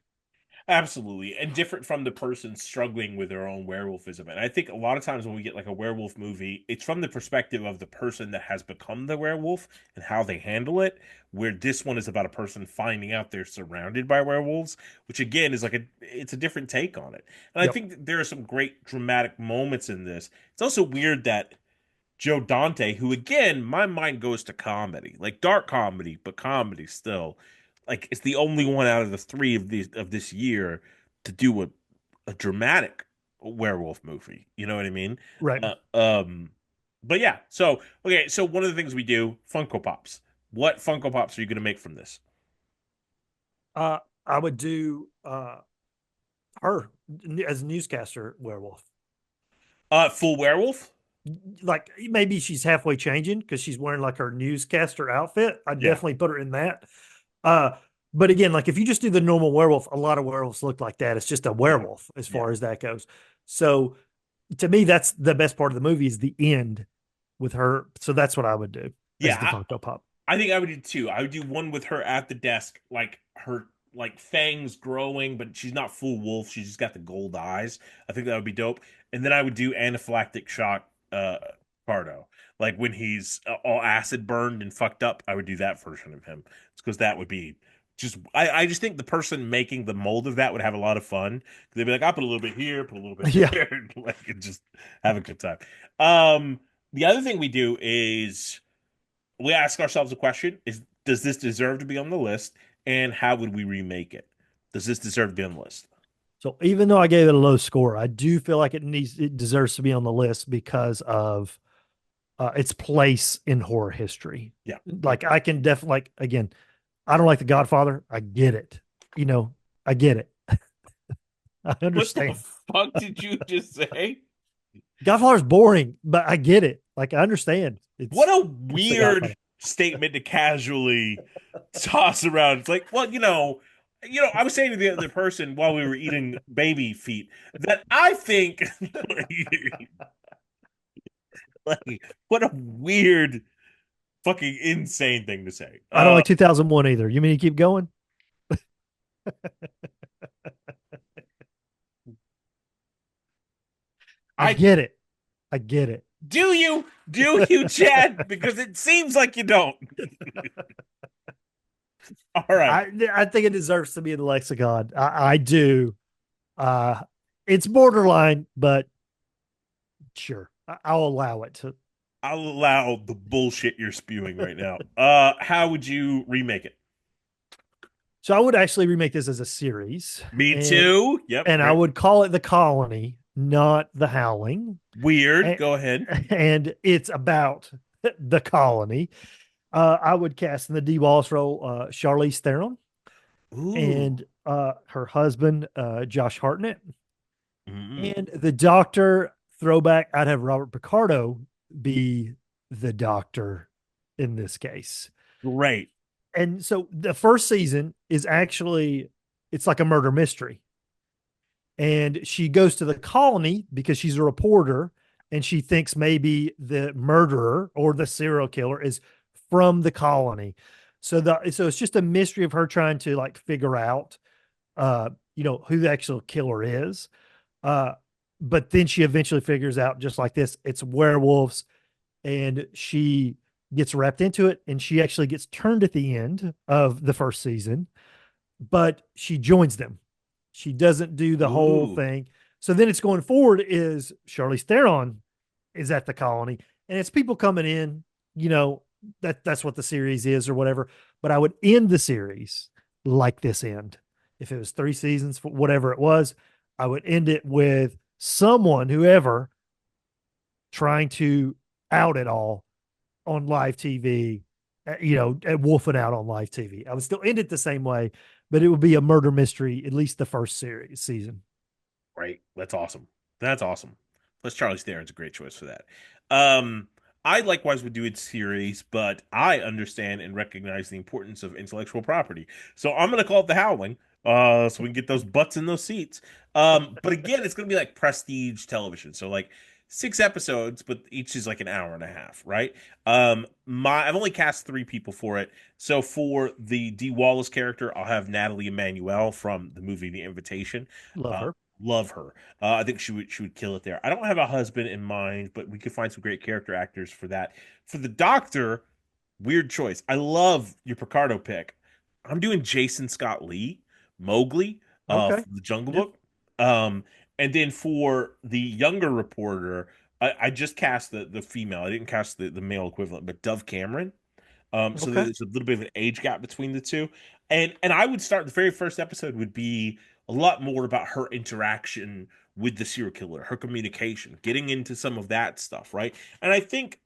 Absolutely. And different from the person struggling with their own werewolfism. And I think a lot of times when we get like a werewolf movie, it's from the perspective of the person that has become the werewolf and how they handle it. Where this one is about a person finding out they're surrounded by werewolves, which again is like it's a different take on it. And I
Yep.
think that there are some great dramatic moments in this. It's also weird that Joe Dante, who again, my mind goes to comedy, like dark comedy, but comedy still. Like it's the only one out of the three of these of this year to do a dramatic werewolf movie. You know what I mean?
Right.
Uh, um, but yeah. So okay. So one of the things we do, Funko Pops. What Funko Pops are you going to make from this?
I would do her as a newscaster werewolf.
Full werewolf.
Like maybe she's halfway changing because she's wearing like her newscaster outfit. I'd
Yeah.
definitely put her in that. Uh, but again, like if you just do the normal werewolf, a lot of werewolves look like that. It's just a
Yeah.
werewolf as
Yeah.
far as that goes. So to me, that's the best part of the movie is the end with her. So that's what I would do as the
Yeah.
Funko Pop.
I think I would do two. I would do one with her at the desk, like her like fangs growing, but she's not full wolf. She's just got the gold eyes. I think that would be dope. And then I would do anaphylactic shock Pardo. Like when he's all acid burned and fucked up, I would do that version of him. It's because that would be I just think the person making the mold of that would have a lot of fun. They'd be like, I'll put a little bit here, put a little bit
Yeah.
there, like and just have a good time. Um, the other thing we do is we ask ourselves a question: Is does this deserve to be on the list? And how would we remake it? Does this deserve to be on the list?
So even though I gave it a low score, I do feel like it deserves to be on the list because of its place in horror history.
Yeah.
Like I can definitely like again, I don't like The Godfather. I get it. You know, I get it. I
What the
understand.
fuck did you just say?
Godfather's boring, but I get it. Like I understand.
What a
It's The Godfather.
weird statement to casually toss around. It's like, well, I was saying to the other person while we were eating baby feet that I think, like, what a weird, fucking insane thing to say.
I don't like 2001 either. You mean you keep going? I
I
get it. I get it.
do you, Chad? Because it seems like you don't. All right.
I think it deserves to be in the lexicon. I do. Uh, it's borderline, but sure, I'll allow it to.
I'll allow the bullshit you're spewing right now. How would you remake it?
So I would actually remake this as a series,
Me too. Yep.
and I would call it The Colony, not The Howling.
Weird.
And,
Go ahead.
and it's about the colony. I would cast in the Dee Wallace role Charlize Theron
Ooh.
and her husband Josh Hartnett,
Mm.
and the doctor throwback. I'd have Robert Picardo be the doctor in this case.
Great.
And so the first season is actually it's like a murder mystery. And she goes to the colony because she's a reporter and she thinks maybe the murderer or the serial killer is from the colony. So it's just a mystery of her trying to like figure out who the actual killer is. Uh but then she eventually figures out just like this, it's werewolves, and she gets wrapped into it, and she actually gets turned at the end of the first season, but she joins them. She doesn't do the whole
Ooh.
thing. So then it's going forward is Charlize Theron is at the colony, and it's people coming in, that's what the series is or whatever. But I would end the series like this end. If it was 3 seasons, whatever it was, I would end it with someone, whoever, trying to out it all on live TV, and wolfing out on live TV. I would still end it the same way, but it would be a murder mystery, at least the first season.
Right. That's awesome. That's awesome. Plus, Charlie Theron's a great choice for that. Um, I likewise would do a series, but I understand and recognize the importance of intellectual property. So I'm going to call it The Howling, so we can get those butts in those seats. But again, it's going to be like prestige television. So like 6 episodes, but each is like an hour and a half, right? I've only cast 3 people for it. So for the Dee Wallace character, I'll have Natalie Emmanuel from the movie The Invitation.
Love
Uh,
her.
love her. I think she would kill it there. I don't have a husband in mind, but we could find some great character actors for that. For the Doctor, weird choice. I love your Picardo pick. I'm doing Jason Scott Lee, Mowgli,
Okay.
from the Jungle
Yeah.
Book. Um, and then for the younger reporter, I just cast the female. I didn't cast the male equivalent, but Dove Cameron. So
Okay.
there's a little bit of an age gap between the two. And I would start the very first episode would be a lot more about her interaction with the serial killer, her communication, getting into some of that stuff, right? And I think,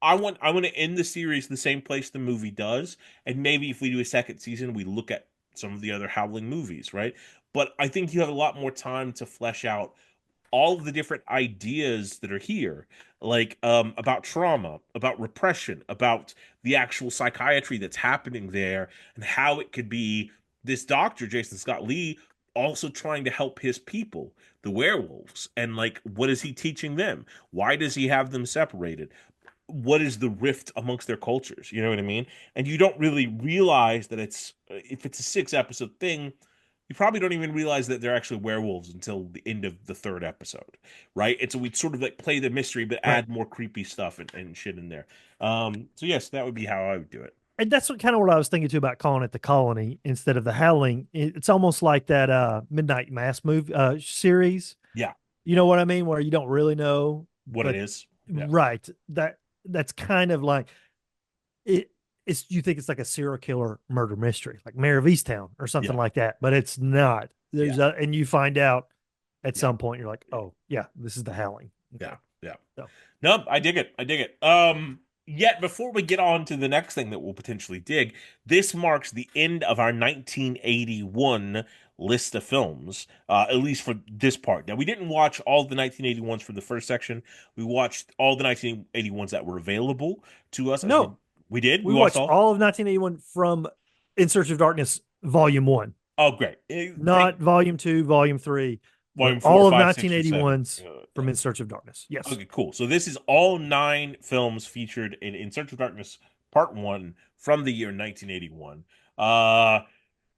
I want to end the series the same place the movie does, and maybe if we do a second season, we look at some of the other Howling movies, right? But I think you have a lot more time to flesh out all of the different ideas that are here, like about trauma, about repression, about the actual psychiatry that's happening there, and how it could be this doctor, Jason Scott Lee, also trying to help his people, the werewolves, and like what is he teaching them? Why does he have them separated? What is the rift amongst their cultures? You know what I mean? And you don't really realize that it's if it's a 6 episode thing, you probably don't even realize that they're actually werewolves until the end of the third episode, right? And so we'd sort of like play the mystery, but
Right.
add more creepy stuff and shit in there. So yes, that would be how I would do it.
and that's what kind of what I was thinking too about calling it the Colony instead of the Howling. It's almost like that Midnight Mass movie series.
Yeah,
You know what I mean? Where you don't really know,
what it
but
is. Yeah,
right. That's kind of like it it's you think it's like a serial killer murder mystery, like Mayor of Easttown or something
yeah,
like that, but it's not.
yeah,
And you find out at
yeah,
some point you're like, oh yeah, this is the Howling.
yeah,
Okay.
yeah.
So
No, I dig it. I dig it. Yet before we get on to the next thing that we'll potentially dig, this marks the end of our 1981 list of films, at least for this part. Now, we didn't watch all the 1981s for the first section. We watched all the 1981s that were available to us as
no,
we did.
we
We watched
watched
all.
all of 1981 from In Search of Darkness Volume 1,
Oh, great. Thank
not Volume 2, Volume 3, but
volume four,
all of
five, six, or seven.
1981's from In Search of Darkness. Yes.
Okay, cool. So this is all 9 films featured in Search of Darkness Part 1 from the year 1981.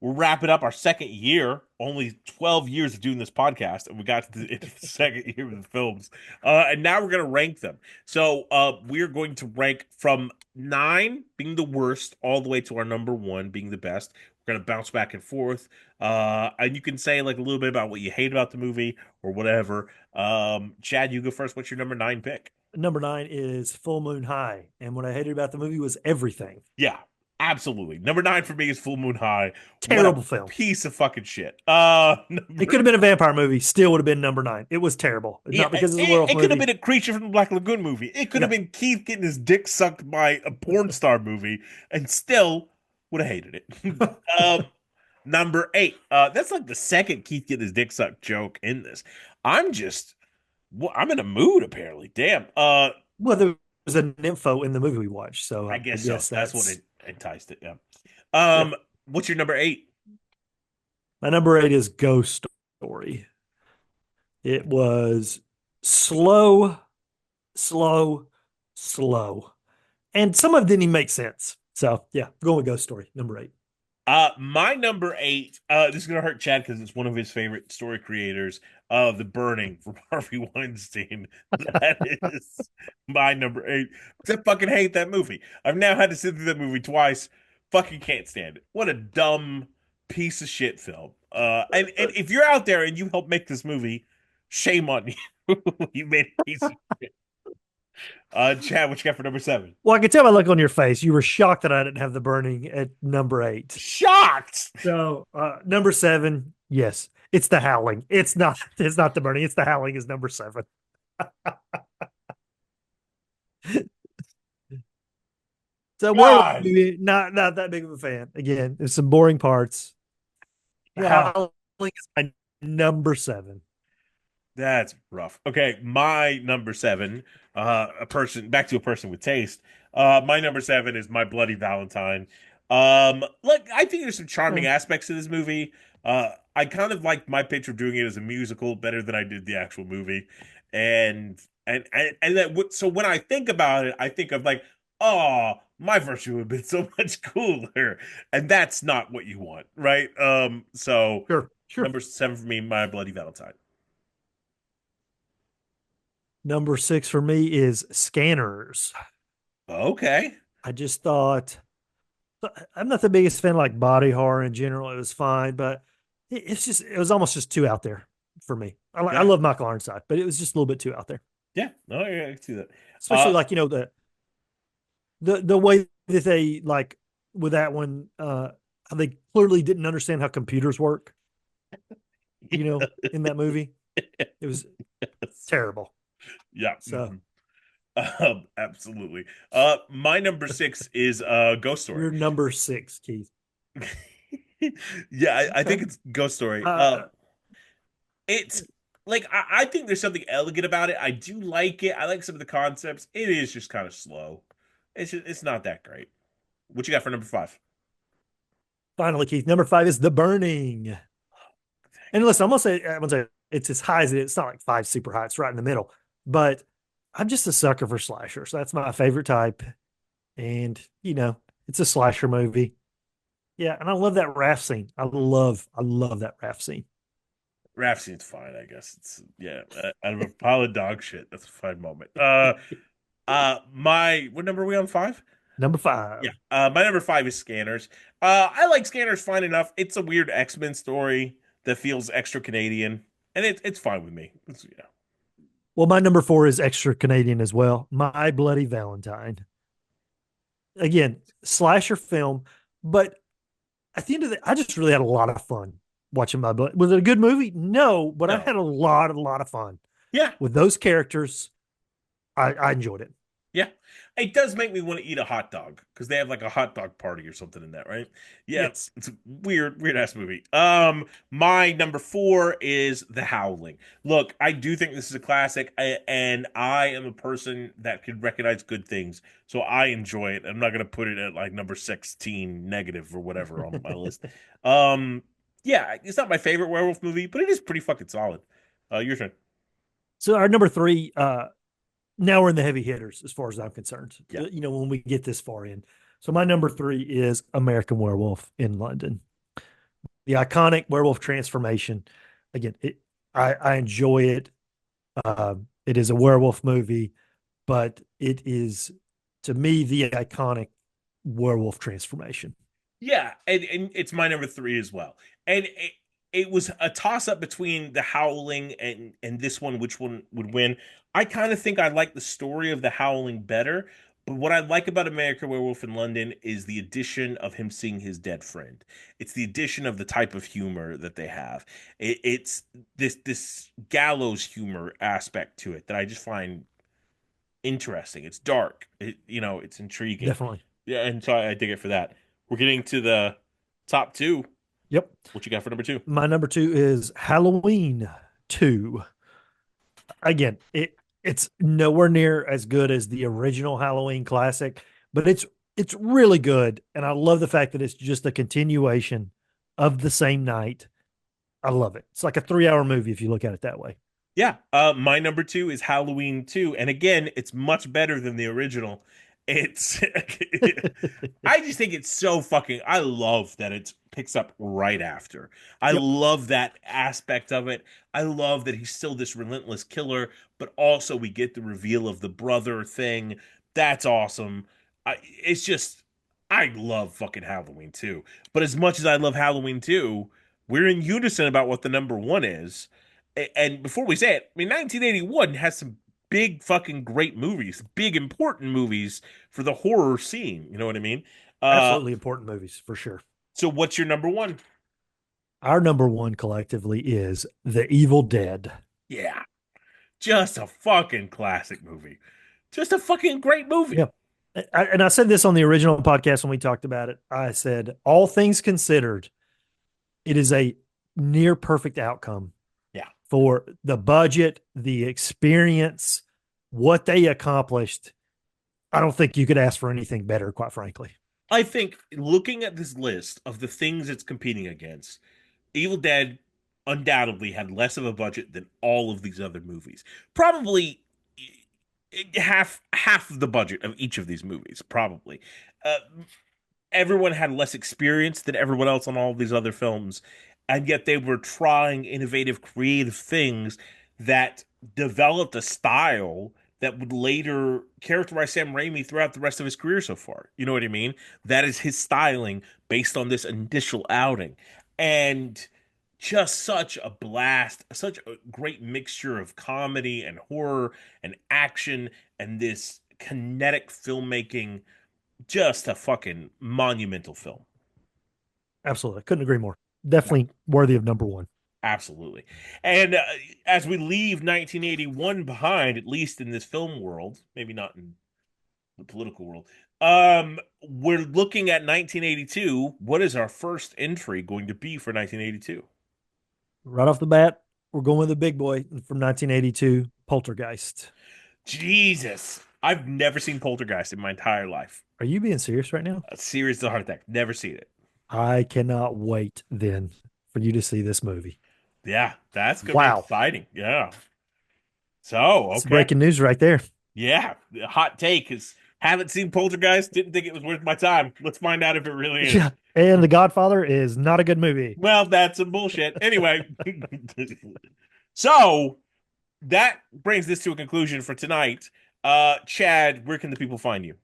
We're wrapping up our second year, only 12 years of doing this podcast, and we got to the end of the second year of the films. And now we're going to rank them. So we're going to rank from 9 being the worst all the way to our number 1 being the best. We're going to bounce back and forth. And you can say like a little bit about what you hate about the movie or whatever. Chad, you go first. What's your number 9 pick?
Number 9 is Full Moon High, and what I hated about the movie was everything.
Yeah, absolutely. Number 9 for me is Full Moon High. What a
Terrible film.
piece of fucking shit.
It could have been a vampire movie, still would have been number 9. It was terrible.
Yeah,
Not because it's a werewolf
it could have
movie.
been a Creature from the Black Lagoon movie. It could have
Yeah.
been Keith getting his dick sucked by a porn star movie, and still would have hated it. um, Number 8. That's like the second Keith getting his dick sucked joke in this. I'm just, well, I'm in a mood apparently. Damn.
Well, there was a nympho in the movie we watched, so
I
I
guess so.
guess
That's what
that's
enticed it. Yeah.
yeah.
What's your number 8?
My number 8 is Ghost Story. It was slow, slow, slow, and some of it didn't even make sense. So yeah, going with Ghost Story, number 8.
My number 8, this is gonna hurt Chad because it's one of his favorite story creators, The Burning from Harvey Weinstein. That is my number 8. Because I fucking hate that movie. I've now had to sit through that movie twice. Fucking can't stand it. What a dumb piece of shit film. And if you're out there and you helped make this movie, shame on you. You made a piece of shit. Chad, what you got for number 7?
Well, I could tell by the look on your face, you were shocked that I didn't have The Burning at number 8.
Shocked.
So number 7, yes, it's The Howling. It's not The Burning. It's The Howling is number 7. So werewolf
God.
movie, not that big of a fan. Again, there's some boring parts. The
Yeah.
Howling is my number 7.
That's rough. Okay, my number 7, back to a person with taste. My number 7 is My Bloody Valentine. Like I think there's some charming
Yeah.
aspects to this movie. I kind of like my picture of doing it as a musical better than I did the actual movie, and so when I think about it, I think of like, oh, my version would have been so much cooler, and that's not what you want, right? So
Sure.
number 7 for me, My Bloody Valentine.
Number 6 for me is Scanners.
Okay.
I just thought I'm not the biggest fan of like body horror in general. It was fine, but it was almost just too out there for me. I
Yeah.
love Michael Ironside, but it was just a little bit too out there.
Yeah. No, yeah, I can see that.
Especially like, the way that they like with that one, they clearly didn't understand how computers work, in that movie. It was terrible.
Yeah.
So
Absolutely. My number 6 is Ghost Story.
you're number 6, Keith.
Yeah, I think
Okay.
it's Ghost Story.
Uh,
It's like I think there's something elegant about it. I do like it. I like some of the concepts. It is just kind of slow. It's not that great. What you got for number 5?
Finally, Keith, number 5 is The Burning. And listen, I'm gonna say it's as high as it is. It's not like 5 super high. It's right in the middle. But I'm just a sucker for slashers. That's my favorite type. And, it's a slasher movie. Yeah, and I love that raft scene. I love that raft scene.
Raft scene's fine, I guess. It's yeah, out of a pile of dog shit. That's a fine moment. My what number are we on? 5?
Number five.
Yeah. My number five is Scanners. I like Scanners fine enough. It's a weird X-Men story that feels extra Canadian, and it's fine with me. Yeah.
Well, my number four is extra Canadian as well. My Bloody Valentine. Again, slasher film, but at the end of the, I just really had a lot of fun watching My Bloody. Was it a good movie? No, but I
No.
had a lot of fun
Yeah.
with those characters. I enjoyed it.
Yeah. It does make me want to eat a hot dog because they have like a hot dog party or something in that, right? Yeah,
Yep.
it's a weird ass movie. My number four is The Howling. Look, I do think this is a classic, and I am a person that can recognize good things, so I enjoy it. I'm not gonna put it at like number 16 negative or whatever on my list. Um, yeah, it's not my favorite werewolf movie, but it is pretty fucking solid. Your turn.
So our number three, now we're in the heavy hitters as far as I'm concerned.
Yeah.
When we get this far in. So my number three is American Werewolf in London. The iconic werewolf transformation. Again, I enjoy it. It is a werewolf movie, but it is to me the iconic werewolf transformation.
Yeah, and it's my number three as well. And it was a toss up between The Howling and this one, which one would win. I kind of think I like the story of The Howling better, but what I like about American Werewolf in London is the addition of him seeing his dead friend. It's the addition of the type of humor that they have. It's this gallows humor aspect to it that I just find interesting. It's dark. It's intriguing.
Definitely.
Yeah, and so I dig it for that. We're getting to the top two.
Yep.
What you got for number two?
My number two is Halloween 2. Again, it's nowhere near as good as the original Halloween classic, but it's really good. And I love the fact that it's just a continuation of the same night. I love it. It's like a 3 hour movie if you look at it that way.
Yeah, my number two is Halloween 2, and again, it's much better than the original. It's I just think it's so fucking I love that it picks up right after. I
Yep,
love that aspect of it. I love that he's still this relentless killer, but also we get the reveal of the brother thing. That's awesome. It's just I love fucking Halloween 2. But as much as I love Halloween 2, we're in unison about what the number one is. And before we say it, I mean 1981 has some big fucking great movies, big important movies for the horror scene. You know what I mean? Uh,
absolutely important movies for sure.
so what's your number one?
Our number one collectively is The Evil Dead.
Yeah, just a fucking classic movie. Just a fucking great movie.
Yeah. And I said this on the original podcast when we talked about it. I said, all things considered, it is a near perfect outcome
Yeah.
for the budget, the experience, what they accomplished. I don't think you could ask for anything better, quite frankly.
I think looking at this list of the things it's competing against, Evil Dead undoubtedly had less of a budget than all of these other movies. Probably half of the budget of each of these movies, probably. Uh, Everyone had less experience than everyone else on all of these other films, and yet they were trying innovative, creative things that developed a style that would later characterize Sam Raimi throughout the rest of his career so far. You know what I mean? That is his styling based on this initial outing. And just such a blast, such a great mixture of comedy and horror and action and this kinetic filmmaking, just a fucking monumental film.
Absolutely. I couldn't agree more. Definitely worthy of number one.
Absolutely. And as we leave 1981 behind, at least in this film world, maybe not in the political world, we're looking at 1982. What is our first entry going to be for 1982?
Right off the bat, we're going with the big boy from 1982, Poltergeist.
Jesus. I've never seen Poltergeist in my entire life.
Are you being serious right now?
A series of heart attack. Never seen it.
I cannot wait then for you to see this movie.
Yeah, that's gonna be
Wow.
exciting. Yeah. So,
It's
okay.
breaking news right there.
Yeah, hot take is haven't seen Poltergeist, didn't think it was worth my time. Let's find out if it really is.
Yeah. And The Godfather is not a good movie.
Well, that's some bullshit. Anyway, so that brings this to a conclusion for tonight. Chad, where can the people find you?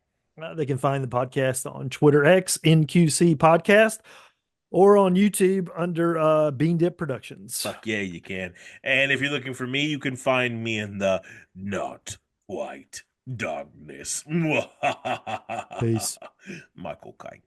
They can find the podcast on Twitter X, NQC Podcast, or on YouTube under Bean Dip Productions.
Fuck yeah, you can. And if you're looking for me, you can find me in the not quite darkness.
Peace.
Michael Kite.